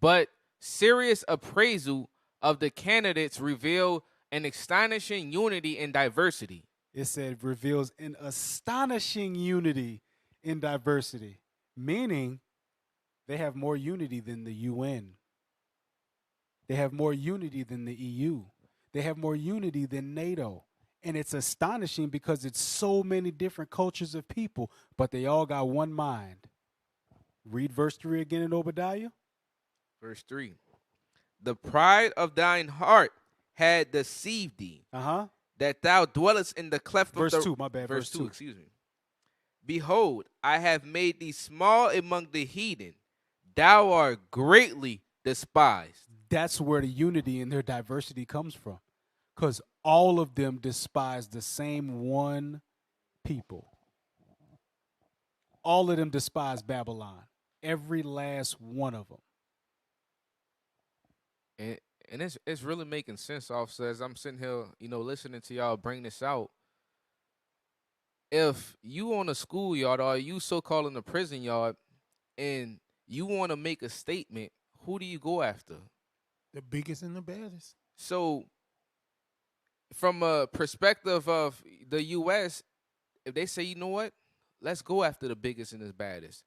but serious appraisal of the candidates revealed an astonishing unity and diversity. It said reveals an astonishing unity in diversity, meaning they have more unity than the UN. They have more unity than the EU. They have more unity than NATO. And it's astonishing because it's so many different cultures of people, but they all got one mind. Read verse 3 again in Obadiah. Verse 3. The pride of thine heart had deceived thee, that thou dwellest in the cleft verse of the... 2, my bad. Verse 2, excuse me. Behold, I have made thee small among the heathen. Thou art greatly despised. That's where the unity and their diversity comes from. Because all of them despise the same one people. All of them despise Babylon. Every last one of them. And it's really making sense, officer, as I'm sitting here, listening to y'all bring this out. If you on a schoolyard or you so-called in a prison yard and you want to make a statement, who do you go after? The biggest and the baddest. So from a perspective of the U.S., if they say, you know what, let's go after the biggest and the baddest,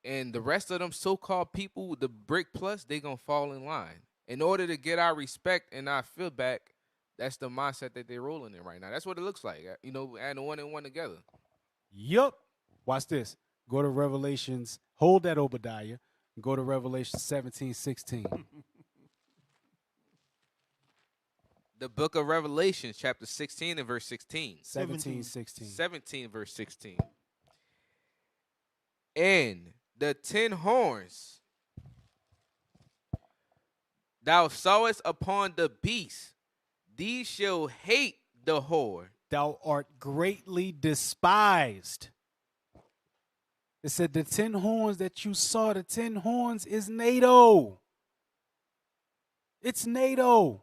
and the rest of them so-called people, the BRIC plus, they gonna fall in line. In order to get our respect and our feedback, that's the mindset that they're rolling in right now. That's what it looks like. You know, adding one and one together. Yup. Watch this. Go to Revelations. Hold that, Obadiah. Go to Revelation 17:16. The book of Revelation, chapter 16 and verse 16. 17:16. 17 verse 16. And the 10 horns thou sawest upon the beast, these shall hate the whore. Thou art greatly despised. It said the 10 horns that you saw, the 10 horns is NATO. It's NATO.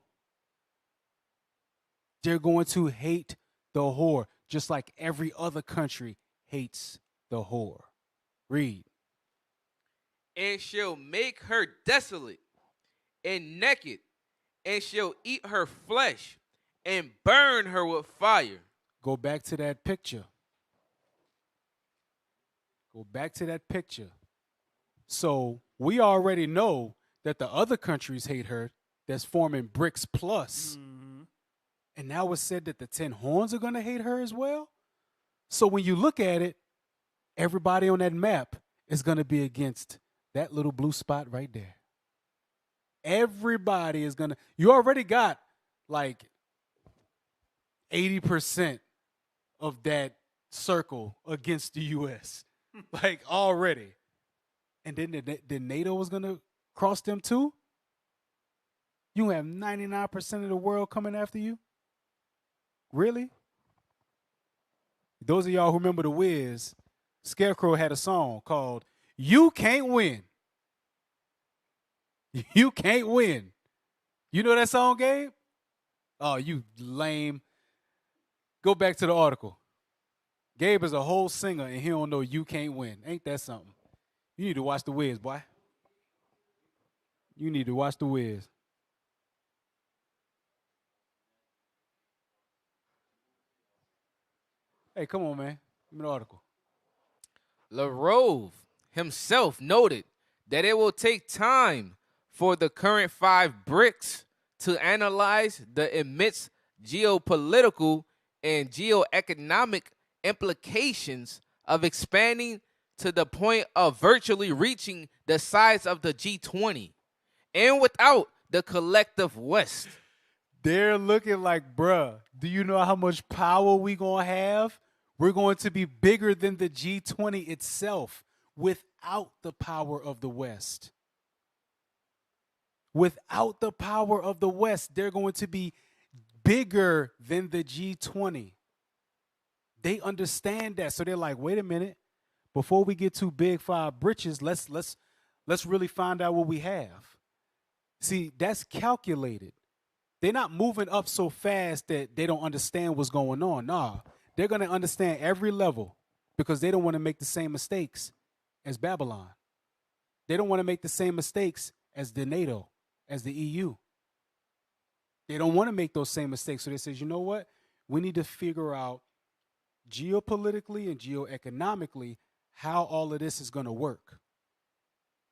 They're going to hate the whore, just like every other country hates the whore. Read. And shall make her desolate and naked, and shall eat her flesh, and burn her with fire. Go back to that picture. Go back to that picture. So we already know that the other countries hate her that's forming BRICS plus. And now it's said that the 10 horns are going to hate her as well. So when you look at it, everybody on that map is going to be against that little blue spot right there. Everybody is going to, you already got like 80% of that circle against the U.S. like already. And then the NATO was going to cross them too? You have 99% of the world coming after you? Really? Those of y'all who remember The Wiz, Scarecrow had a song called You Can't Win. You can't win. You know that song, Gabe? Oh, you lame. Go back to the article. Gabe is a whole singer and he don't know You Can't Win. Ain't that something? You need to watch The Wiz, boy. You need to watch The Wiz. Hey, come on, man. Give me the article. Larove himself noted that it will take time for the current 5 BRICS to analyze the immense geopolitical and geoeconomic implications of expanding to the point of virtually reaching the size of the G20 and without the collective West. They're looking like, bruh, do you know how much power we going to have? We're going to be bigger than the G20 itself without the power of the West. Without the power of the West, they're going to be bigger than the G20. They understand that. So they're like, wait a minute. Before we get too big for our britches, let's really find out what we have. See, that's calculated. They're not moving up so fast that they don't understand what's going on. Nah, they're going to understand every level because they don't want to make the same mistakes as Babylon. They don't want to make the same mistakes as the NATO, as the EU. They don't want to make those same mistakes. So they say, you know what? We need to figure out geopolitically and geoeconomically how all of this is going to work.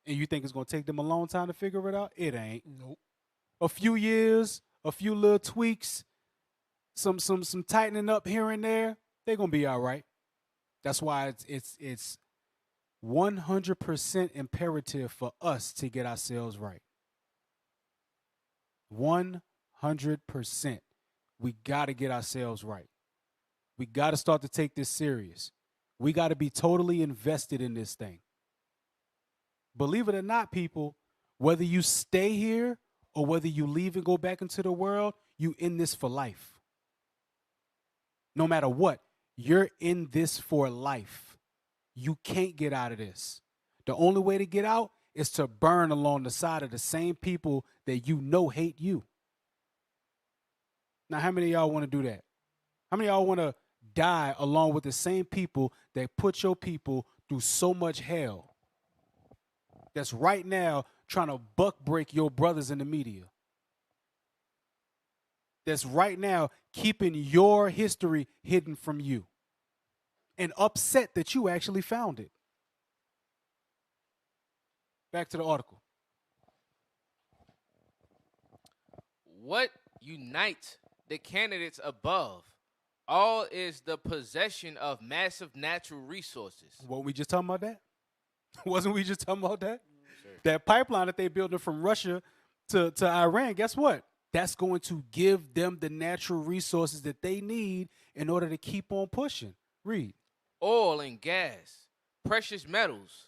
And you think it's going to take them a long time to figure it out? It ain't. Nope. A few years, a few little tweaks, some tightening up here and there, they're going to be all right. That's why it's 100% imperative for us to get ourselves right. 100%. We got to get ourselves right. We got to start to take this serious. We got to be totally invested in this thing. Believe it or not, people, whether you stay here or whether you leave and go back into the world, you in this for life. No matter what, you're in this for life. You can't get out of this. The only way to get out is to burn along the side of the same people that you know hate you. Now, how many of y'all want to do that? How many of y'all want to die along with the same people that put your people through so much hell? That's right now trying to buck break your brothers in the media. that's right now keeping your history hidden from you and upset that you actually found it. Back to the article. What unites the candidates above all is the possession of massive natural resources. Weren't we just talking about that? Wasn't we just talking about that? Sure. That pipeline that they're building from Russia to Iran, guess what? That's going to give them the natural resources that they need in order to keep on pushing. Read. Oil and gas, precious metals,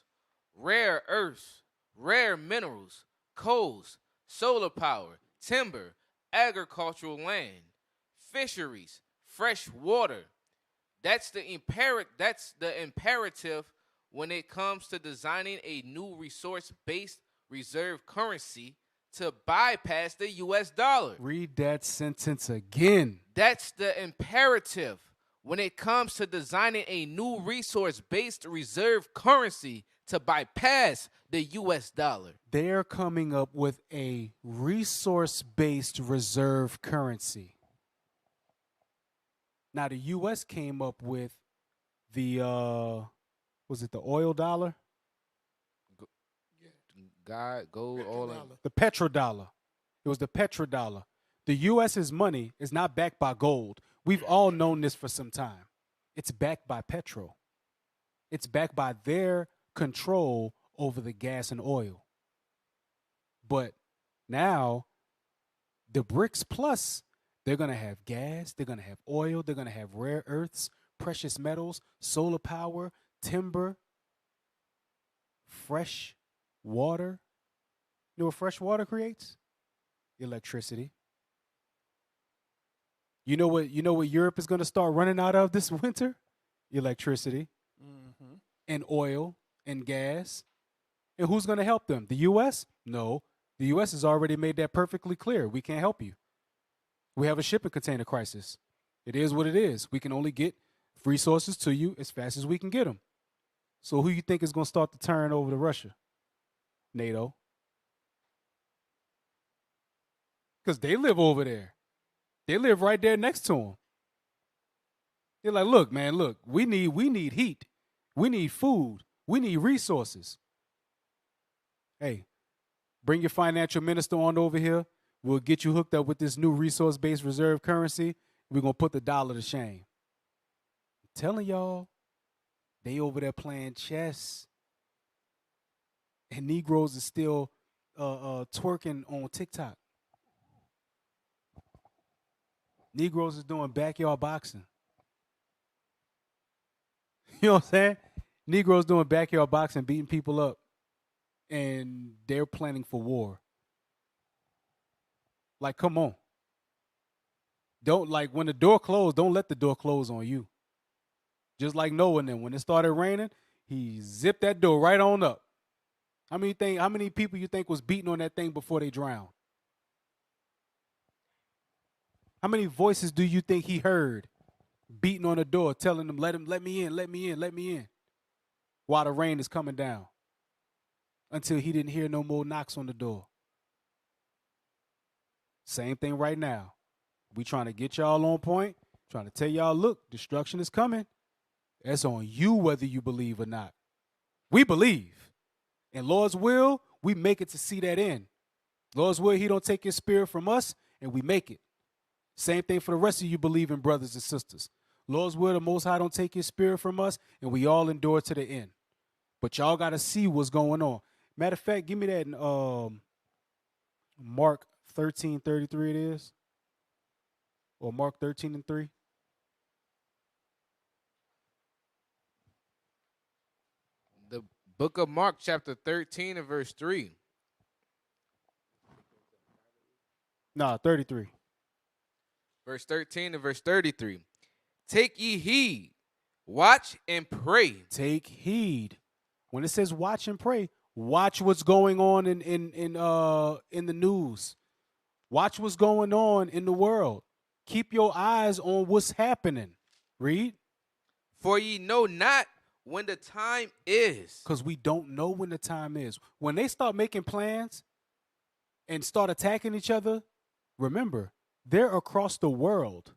rare earths, rare minerals, coals, solar power, timber, agricultural land, fisheries, fresh water. That's the imperative when it comes to designing a new resource-based reserve currency to bypass the US dollar. Read that sentence again. That's the imperative when it comes to designing a new resource-based reserve currency to bypass the US dollar. They're coming up with a resource-based reserve currency. Now, the US came up with the, was it the oil dollar? Gold, oil, and the petrodollar. It was the petrodollar. The U.S.'s money is not backed by gold. We've all known this for some time. It's backed by petrol. It's backed by their control over the gas and oil. But now, the BRICS Plus, they're going to have gas, they're going to have oil, they're going to have rare earths, precious metals, solar power, timber, fresh water. You know what fresh water creates? Electricity. You know what Europe is going to start running out of this winter? Electricity. Mm-hmm. And oil and gas. And who's going to help them? The U.S.? No. The U.S. has already made that perfectly clear. We can't help you. We have a shipping container crisis. It is what it is. We can only get resources to you as fast as we can get them. So who you think is going to start to turn over to Russia? NATO. Because they live over there. They live right there next to them. They're like, look, man, look, we need heat. We need food. We need resources. Hey, bring your financial minister on over here. We'll get you hooked up with this new resource-based reserve currency. We're going to put the dollar to shame. I'm telling y'all, they over there playing chess. And Negroes is still twerking on TikTok. Negroes is doing backyard boxing. You know what I'm saying? Negroes doing backyard boxing, beating people up. And they're planning for war. Like, come on. Don't, like, when the door closed, don't let the door close on you. Just like Noah and them. When it started raining, he zipped that door right on up. How many people you think was beating on that thing before they drowned? How many voices do you think he heard beating on the door, telling them, let me in, let me in, let me in, while the rain is coming down, until he didn't hear no more knocks on the door? Same thing right now. We trying to get y'all on point, trying to tell y'all, look, destruction is coming. It's on you whether you believe or not. We believe. And Lord's will, we make it to see that end. Lord's will, he don't take his spirit from us, and we make it. Same thing for the rest of you believing brothers and sisters. Lord's will, the Most High don't take his spirit from us, and we all endure to the end. But y'all got to see what's going on. Matter of fact, give me that in Mark 13:33 it is. Or Mark 13:3. The book of Mark, chapter 13 and verse 3. Nah, 33. Verse 13 and verse 33. Take ye heed, watch and pray. Take heed. When it says watch and pray, watch what's going on in the news. Watch what's going on in the world. Keep your eyes on what's happening. Read. For ye know not when the time is. Because we don't know when the time is. When they start making plans and start attacking each other, remember, They're across the world.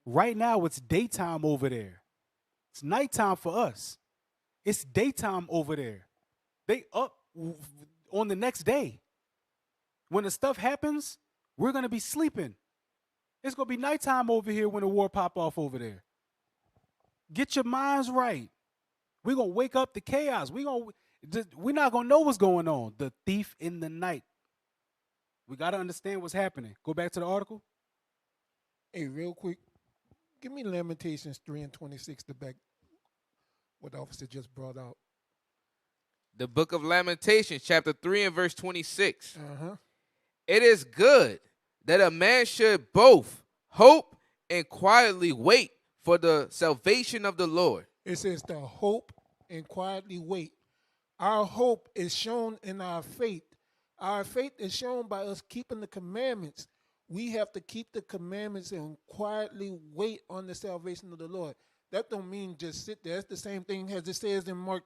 Right now, it's daytime over there. It's nighttime for us. It's daytime over there. They up on the next day. When the stuff happens, we're going to be sleeping. It's going to be nighttime over here when the war pop off over there. Get your minds right. We're going to wake up to chaos. We're not going to know what's going on. The thief in the night. We got to understand what's happening. Go back to the article. Hey, real quick, give me Lamentations 3:26 to back what the officer just brought out. The book of Lamentations, chapter 3 and verse 26. Uh-huh. It is good that a man should both hope and quietly wait for the salvation of the Lord. It says to hope and quietly wait. Our hope is shown in our faith. Our faith is shown by us keeping the commandments. We have to keep the commandments and quietly wait on the salvation of the Lord. That don't mean just sit there. That's the same thing as it says in Mark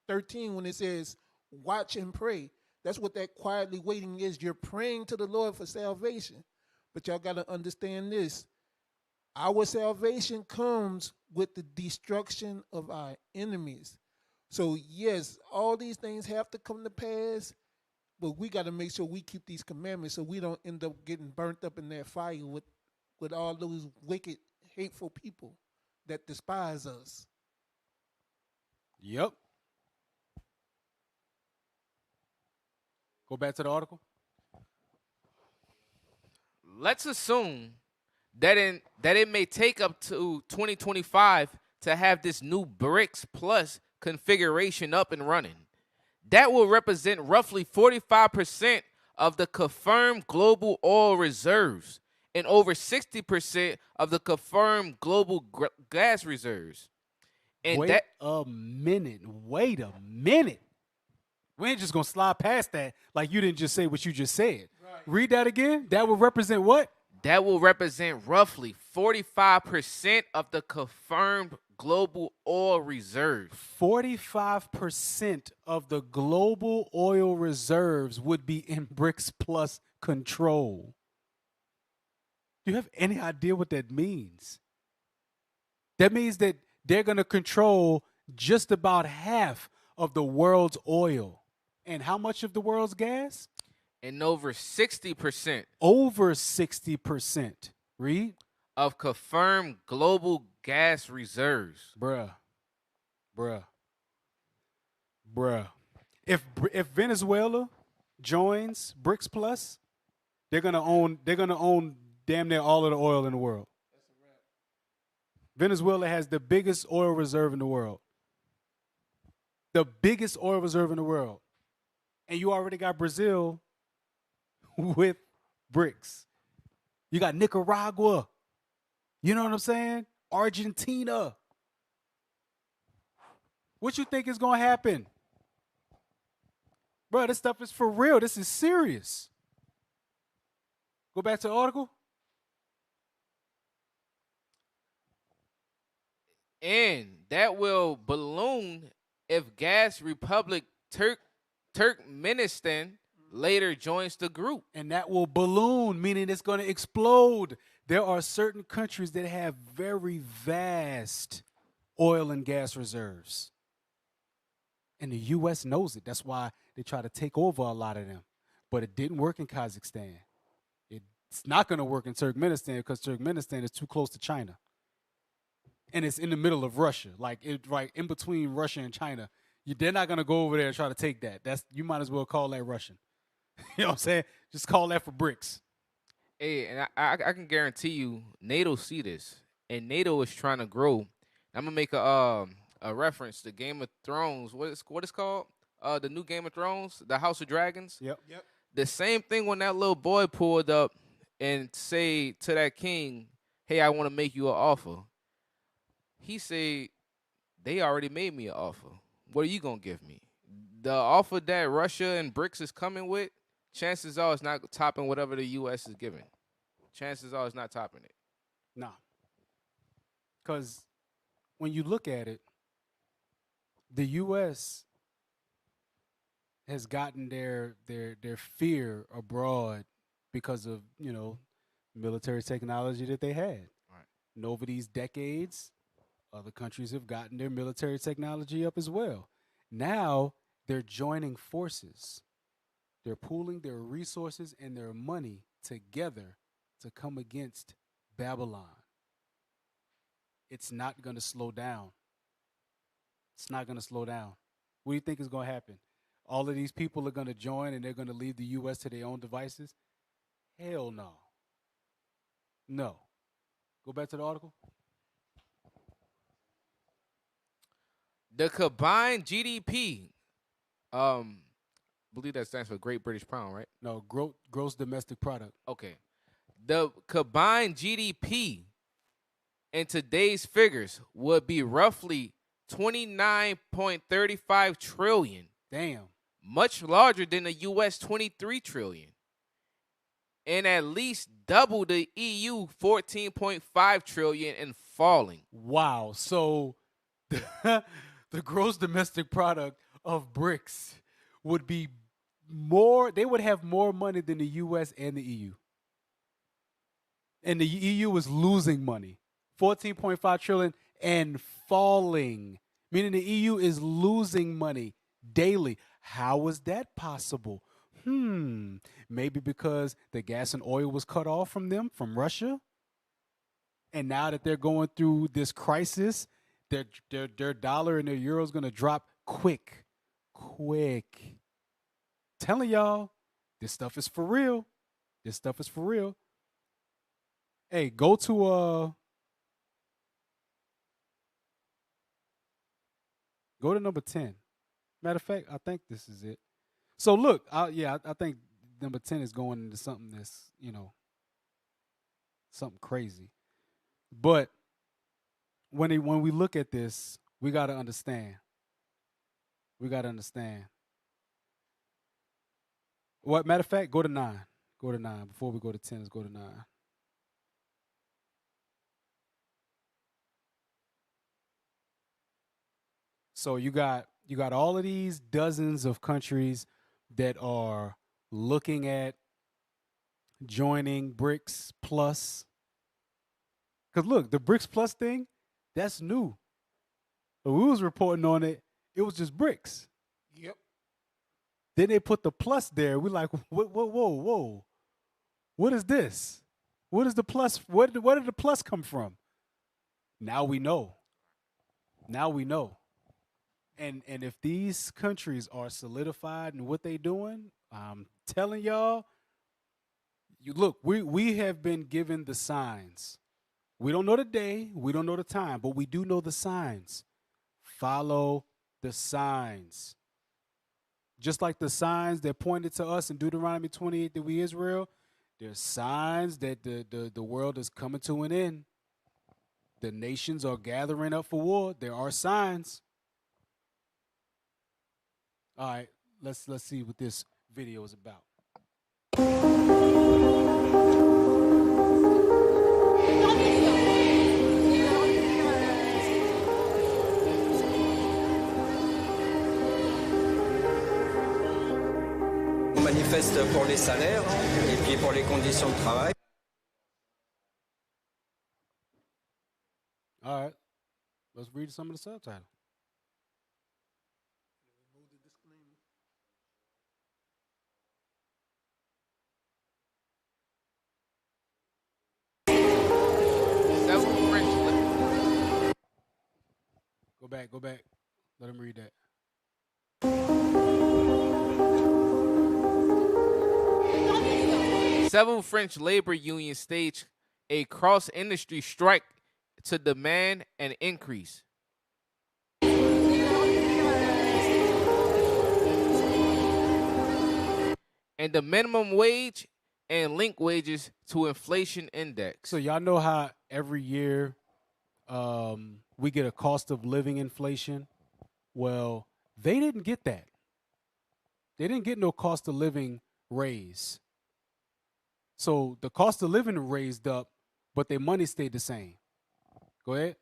13 when it says watch and pray. That's what that quietly waiting is. You're praying to the Lord for salvation. But y'all got to understand this. Our salvation comes with the destruction of our enemies. So, yes, all these things have to come to pass, but we got to make sure we keep these commandments so we don't end up getting burnt up in that fire with all those wicked, hateful people that despise us. Yep. Go back to the article. Let's assume that it may take up to 2025 to have this new BRICS plus configuration up and running. That will represent roughly 45% of the confirmed global oil reserves and over 60% of the confirmed global gas reserves. And Wait a minute. We ain't just going to slide past that like you didn't just say what you just said. Right. Read that again. That would represent what? That will represent roughly 45% of the confirmed global oil reserves. 45% of the global oil reserves would be in BRICS plus control. Do you have any idea what that means? That means that they're going to control just about half of the world's oil. And how much of the world's gas? And over 60%. Over 60%. Read. Of confirmed global gas reserves. Bruh. If Venezuela joins BRICS Plus, they're gonna own damn near all of the oil in the world. Venezuela has the biggest oil reserve in the world. The biggest oil reserve in the world. And you already got Brazil with BRICS. You got Nicaragua. You know what I'm saying? Argentina. What you think is going to happen? Bro, this stuff is for real. This is serious. Go back to the article. And that will balloon if Gas Republic Turkmenistan later joins the group. And that will balloon, meaning it's going to explode. There are certain countries that have very vast oil and gas reserves. And the U.S. knows it. That's why they try to take over a lot of them. But it didn't work in Kazakhstan. It's not going to work in Turkmenistan because Turkmenistan is too close to China. And it's in the middle of Russia, like right in between Russia and China. They're not going to go over there and try to take that. You might as well call that Russian. You know what I'm saying? Just call that for BRICS. Hey, and I can guarantee you, NATO see this, and NATO is trying to grow. I'm gonna make a reference to Game of Thrones. What is called? The new Game of Thrones, the House of Dragons. Yep. The same thing when that little boy pulled up and say to that king, "Hey, I want to make you an offer." He said, "They already made me an offer. What are you gonna give me?" The offer that Russia and BRICS is coming with, chances are it's not topping whatever the U.S. is giving. Chances are it's not topping it. No. Because when you look at it, the U.S. has gotten their fear abroad because of, military technology that they had. Right. And over these decades, other countries have gotten their military technology up as well. Now they're joining forces. They're pooling their resources and their money together to come against Babylon. It's not going to slow down. It's not going to slow down. What do you think is going to happen? All of these people are going to join and they're going to leave the U.S. to their own devices? Hell no. No. Go back to the article. The combined GDP, believe that stands for Great British Pound, right? No, gross domestic product. Okay. The combined GDP in today's figures would be roughly 29.35 trillion. Damn. Much larger than the US 23 trillion. And at least double the EU 14.5 trillion and falling. Wow. So the gross domestic product of BRICS would be more, they would have more money than the US and the EU. And the EU is losing money. 14.5 trillion and falling, meaning the EU is losing money daily. How is that possible? Maybe because the gas and oil was cut off from them, from Russia. And now that they're going through this crisis, their dollar and their euro is going to drop quick. Telling y'all, this stuff is for real. This stuff is for real. Hey, go to number 10. Matter of fact, I think this is it. So look, I think number 10 is going into something that's, something crazy. But when we look at this, we got to understand. What matter of fact, go to 9. Go to 9. Before we go to 10, let's go to 9. So you got all of these dozens of countries that are looking at joining BRICS Plus. Because look, the BRICS Plus thing, that's new. But we was reporting on it, it was just BRICS. Yep. Then they put the plus there. We're like, whoa. What is this? What is the plus? Where did the plus come from? Now we know. And if these countries are solidified in what they're doing, I'm telling y'all, we have been given the signs. We don't know the day, we don't know the time, but we do know the signs. Follow the signs. Just like the signs that pointed to us in Deuteronomy 28 that we Israel, there's signs that the world is coming to an end. The nations are gathering up for war. There are signs. All right, let's see what this video is about. On manifeste pour les salaires et puis pour les conditions de travail. All right, let's read some of the subtitles. Go back. Let him read that. Several French labor unions staged a cross-industry strike to demand an increase. And the minimum wage and link wages to inflation index. So y'all know how every year we get a cost of living inflation? Well, they didn't get that. They didn't get no cost of living raise. So the cost of living raised up, but their money stayed the same. Go ahead.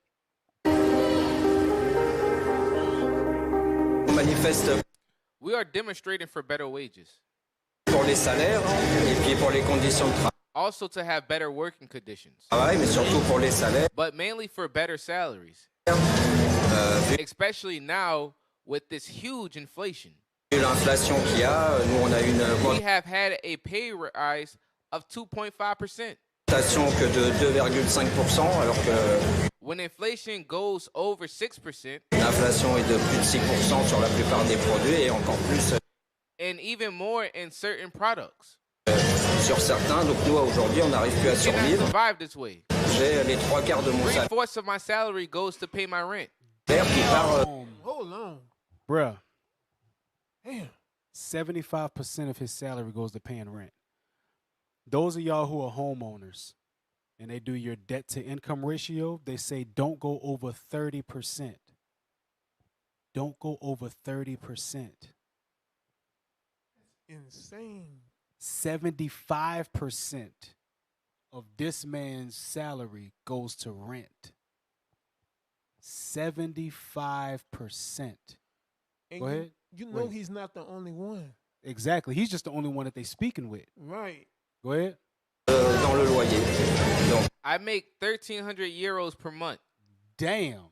Manifeste We are demonstrating for better wages. pour les salaires et puis pour les conditions de travail. also to have better working conditions, travail, mais surtout pour les salaires. but mainly for better salaries, especially now with this huge inflation. Vu l'inflation qu'il y a, nous on a une We have had a pay rise of 2.5%. augmentation que de 2,5%, alors que When inflation goes over 6%, l'inflation est de plus de 6% sur la plupart des produits et encore plus and even more in certain products, sur certains. Donc nous aujourd'hui on n'arrive plus à I cannot survivre. survive this way. J'ai les 3/4 de mon 3/4 of my salary goes to pay my rent. salaire qui part. Hold on. Bruh, Damn. 75% of his salary goes to paying rent. Those of y'all who are homeowners and they do your debt to income ratio, they say don't go over 30%. Don't go over 30%. Insane. 75% of this man's salary goes to rent. 75%. And Go ahead. You know Wait. he's not the only one. Exactly. He's just the only one that they speaking with. Right. Go ahead. Dans le loyer. Donc, I make 1,300 euros per month. Damn.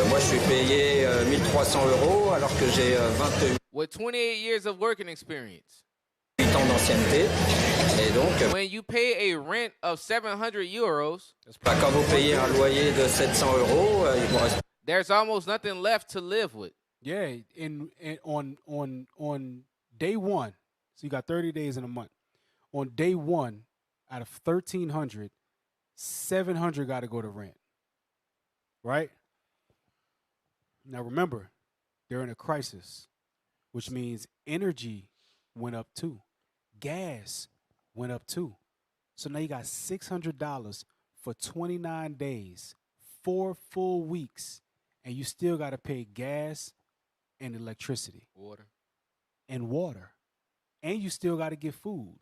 moi, je suis payé 1 300 € alors que j'ai 28 With 28 years of working experience, ans d'ancienneté. Et donc, when you pay a rent of 700 euros, quand vous payez un loyer de 700 €, il vous reste there's almost nothing left to live with. Yeah, in on day one, so you got 30 days in a month. On day one, out of 1,300, 700 got to go to rent. Right? Now remember, they're in a crisis, which means energy went up too. Gas went up too. So now you got $600 for 29 days, 4 full weeks, and you still got to pay gas and electricity Water. and water. And you still got to get food.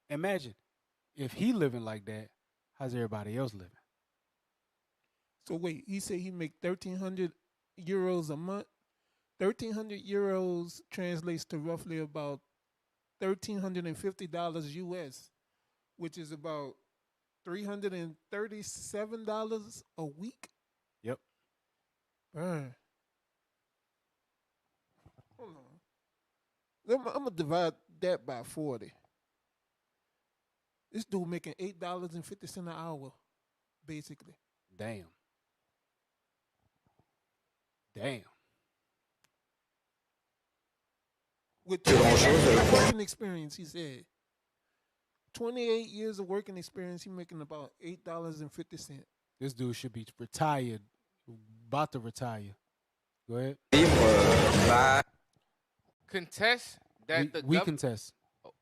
Imagine if he living like that, how's everybody else living? So wait, he said he make 1,300 euros a month. 1,300 euros translates to roughly about $1,350 US, which is about $337 a week. Yep. Burn. Hold on. I'm gonna divide that by 40. This dude making $8.50 an hour, basically. Damn. Damn. With Plus grand 28 chose. years of working experience, he said. 28 years of working experience, he making about $8.50. This dude should be retired, about to retire. Go ahead. Vivre, Contest that We contest.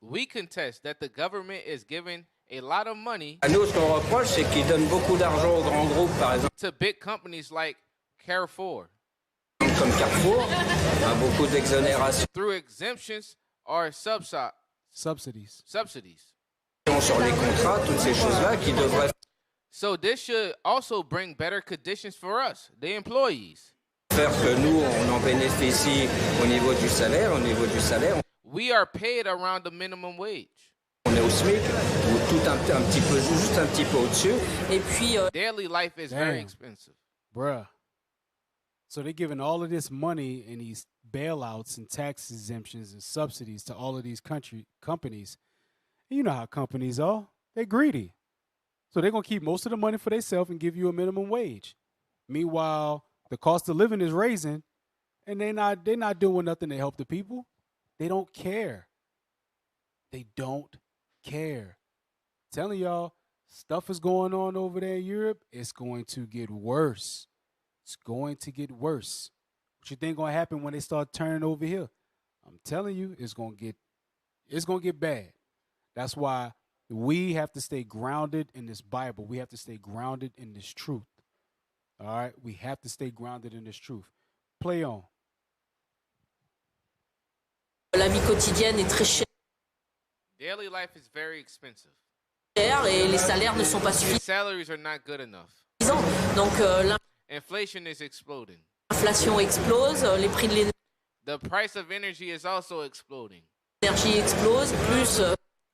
we contest that the government is giving a lot of money à nous, ce qu'on reproche, c'est qu'ils donnent beaucoup d'argent aux grands groupes, par exemple, to big companies like Carrefour comme Carrefour, beaucoup d'exonérations through exemptions or Subsidies. subsidies. sur les contrats, toutes ces choses-là qui devraient So this should also bring better conditions for us, the employees. faire que nous, on en bénéficie au niveau du salaire. Au niveau du salaire, We are paid around the minimum wage. on est au SMIC, ou tout un petit peu, juste un petit peu au-dessus. Et puis, Daily life is very Damn. expensive. Bruh. So they're giving all of this money and these bailouts and tax exemptions and subsidies to all of these companies. And you know how companies are. They're greedy. So they're going to keep most of the money for themselves and give you a minimum wage. Meanwhile, the cost of living is raising and they're not doing nothing to help the people. They don't care. They don't care. Telling y'all, stuff is going on over there in Europe. It's going to get worse. It's going to get worse. What you think going to happen when they start turning over here? I'm telling you, it's going to get bad. That's why we have to stay grounded in this Bible. We have to stay grounded in this truth. All right? We have to stay grounded in this truth. Play on. La vie quotidienne est très chère Daily life is very expensive. et les salaires ne sont pas The salaries are not good enough. suffisants. Donc Inflation is exploding. l'inflation explose, les prix de l'énergie The price of energy is also exploding. l'énergie explose, plus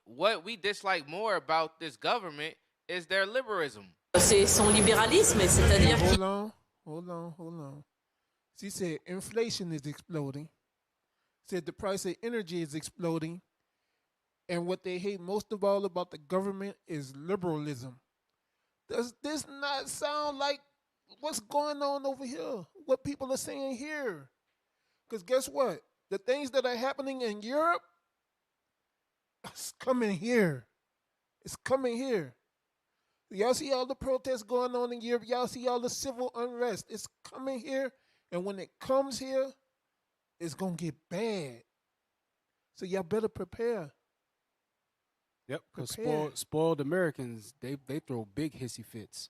What we dislike more about this government is their liberalism. c'est son libéralisme, c'est-à-dire qu'il Hold on. She said inflation is exploding. Said the price of energy is exploding. And what they hate most of all about the government is liberalism. Does this not sound like what's going on over here? What people are saying here? Because guess what? The things that are happening in Europe, it's coming here. It's coming here. Y'all see all the protests going on in Europe. Y'all see all the civil unrest. It's coming here. And when it comes here, it's going to get bad. So y'all better prepare. Yep, because Prepare. spoiled Americans, they throw big hissy fits.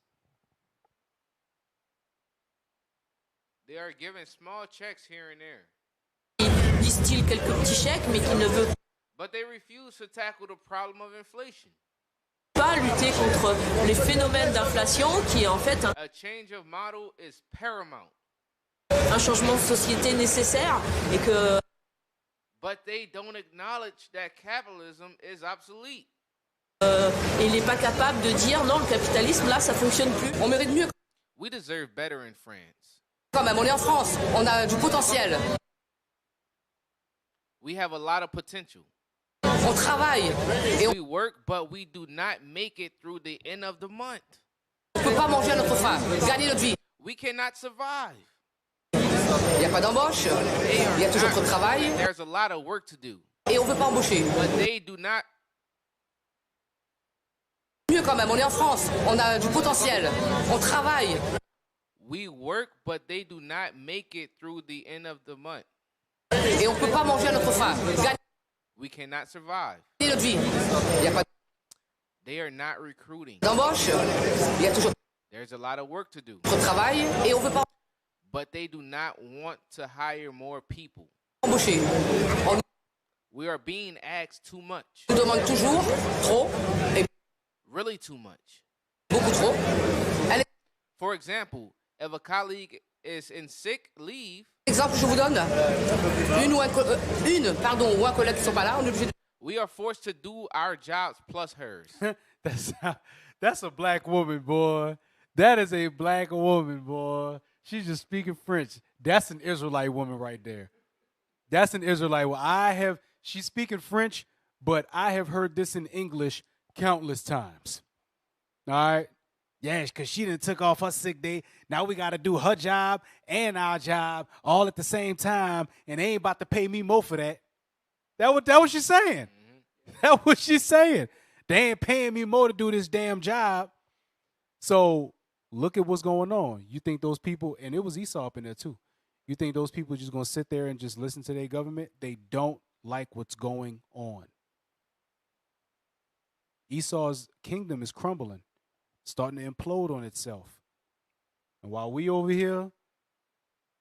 They are given small checks here and there, distille quelques petits chèques, mais qui ne veut but they refuse to tackle the problem of inflation. pas lutter contre les phénomènes d'inflation, qui est en fait A change of model is paramount, un changement de société nécessaire, et que but they don't acknowledge that capitalism is obsolete. il n'est pas capable de dire non, le capitalisme là, ça fonctionne plus. On mérite mieux We deserve better in France. quand même. On est en France, on a du potentiel, We have a lot of potential. on travaille et on We work, but we do not make it through the end of the month. ne peut pas manger à notre faim, gagner notre vie. We cannot survive. Il n'y a pas d'embauche, il y a toujours trop de travail There's a lot of work to do, et on ne veut pas embaucher. but they do not. Mieux quand même, on est en France, on a du potentiel, on travaille. We work, but they do not make it through the end of the month. Et on ne peut pas manger à notre faim, gagner We cannot survive. notre vie. Il n'y a pas They are not recruiting. d'embauche, il y a toujours There's a lot of work to do, trop de travail et on ne veut pas but they do not want to hire more people. embaucher. On We are being asked too much, nous demande toujours trop et really too much. beaucoup trop. Un For example, if a colleague is in sick leave, exemple que je vous donne, ou un collègue qui ne sont pas là, on est obligé de we are forced to do our jobs plus hers. That's a black woman, boy. That is a black woman, boy. She's just speaking French. That's an Israelite woman right there. That's an Israelite woman. She's speaking French, but I have heard this in English countless times. All right? Yeah, because she done took off her sick day. Now we got to do her job and our job all at the same time, and they ain't about to pay me more for that. That what she's saying. That's what she's saying. They ain't paying me more to do this damn job. So look at what's going on. You think those people, and it was Esau up in there too. You think those people are just going to sit there and just listen to their government? They don't like what's going on. Esau's kingdom is crumbling, starting to implode on itself. And while we over here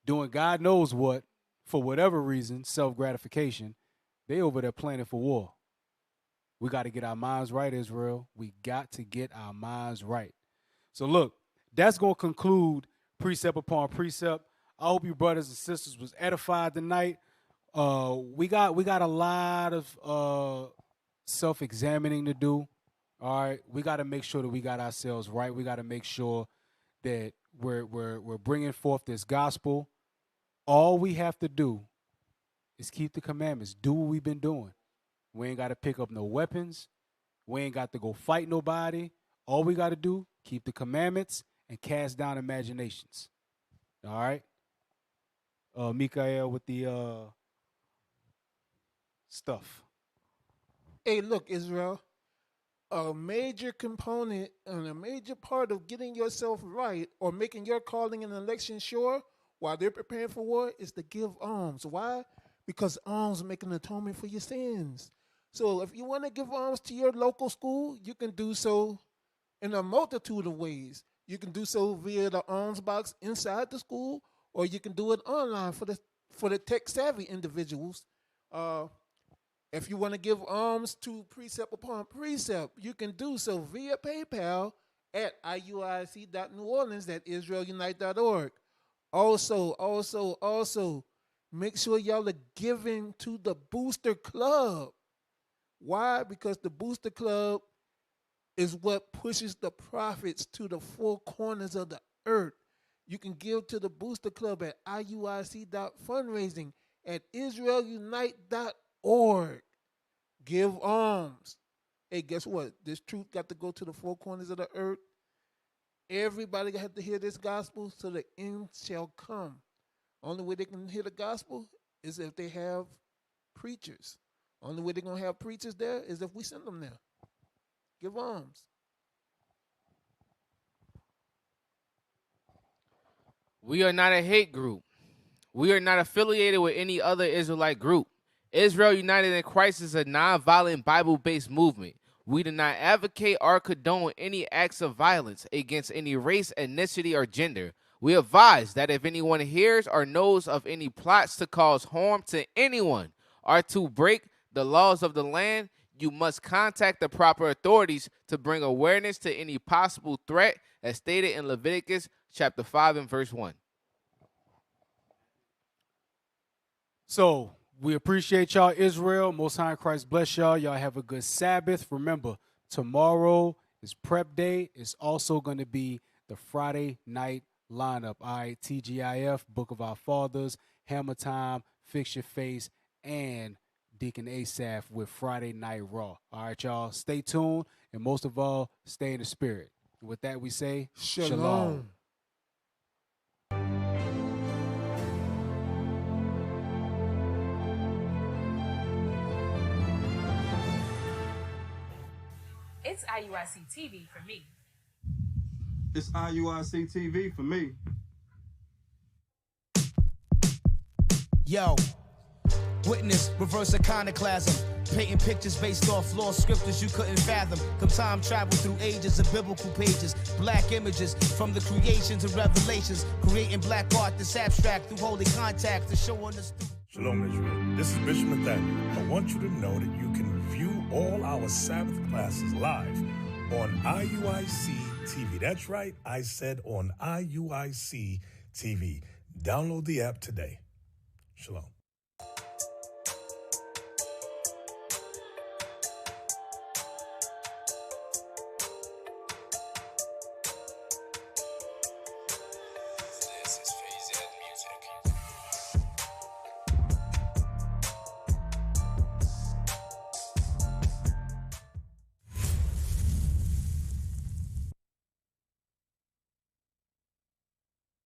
doing God knows what, for whatever reason, self-gratification, they over there planning for war. We got to get our minds right, Israel. We got to get our minds right. So look, that's going to conclude Precept Upon Precept. I hope you brothers and sisters was edified tonight. We got a lot of self-examining to do. All right, we got to make sure that we got ourselves right. We got to make sure that we're bringing forth this gospel. All we have to do is keep the commandments. Do what we've been doing. We ain't got to pick up no weapons. We ain't got to go fight nobody. All we got to do, keep the commandments and cast down imaginations. All right? Mikael with the stuff. Hey, look, Israel. A major component and a major part of getting yourself right or making your calling and election sure while they're preparing for war is to give alms. Why? Because alms make an atonement for your sins. So if you want to give alms to your local school, you can do so in a multitude of ways. You can do so via the alms box inside the school, or you can do it online for the tech-savvy individuals. If you want to give alms to Precept Upon Precept, you can do so via PayPal at iuic.neworleans@israelunite.org. Also, make sure y'all are giving to the Booster Club. Why? Because the Booster Club is what pushes the profits to the four corners of the earth. You can give to the Booster Club at iuic.fundraising at israelunite.org. Give alms. Hey, guess what? This truth got to go to the four corners of the earth. Everybody got to hear this gospel so the end shall come. Only way they can hear the gospel is if they have preachers. Only way they're going to have preachers there is if we send them there. Give alms. We are not a hate group. We are not affiliated with any other Israelite group. Israel United in Christ is a nonviolent Bible-based movement. We do not advocate or condone any acts of violence against any race, ethnicity, or gender. We advise that if anyone hears or knows of any plots to cause harm to anyone or to break the laws of the land, you must contact the proper authorities to bring awareness to any possible threat as stated in Leviticus chapter 5 and verse 1. So we appreciate y'all, Israel. Most High in Christ bless y'all. Y'all have a good Sabbath. Remember, tomorrow is prep day. It's also going to be the Friday night lineup. All right, TGIF, Book of Our Fathers, Hammer Time, Fix Your Face, and Deacon Asaph with Friday Night Raw. All right, y'all. Stay tuned, and most of all, stay in the spirit. With that, we say shalom. It's IUIC TV for me. It's IUIC TV for me. Yo, witness reverse iconoclasm, painting pictures based off lost scriptures you couldn't fathom. Come time travel through ages of biblical pages, black images from the creations and revelations, creating black art that's abstract through holy contact to show on the Shalom Israel, this is Bishop Nathaniel. I want you to know that you can view all our Sabbath classes live on IUIC TV. That's right, I said on IUIC TV. Download the app today. Shalom.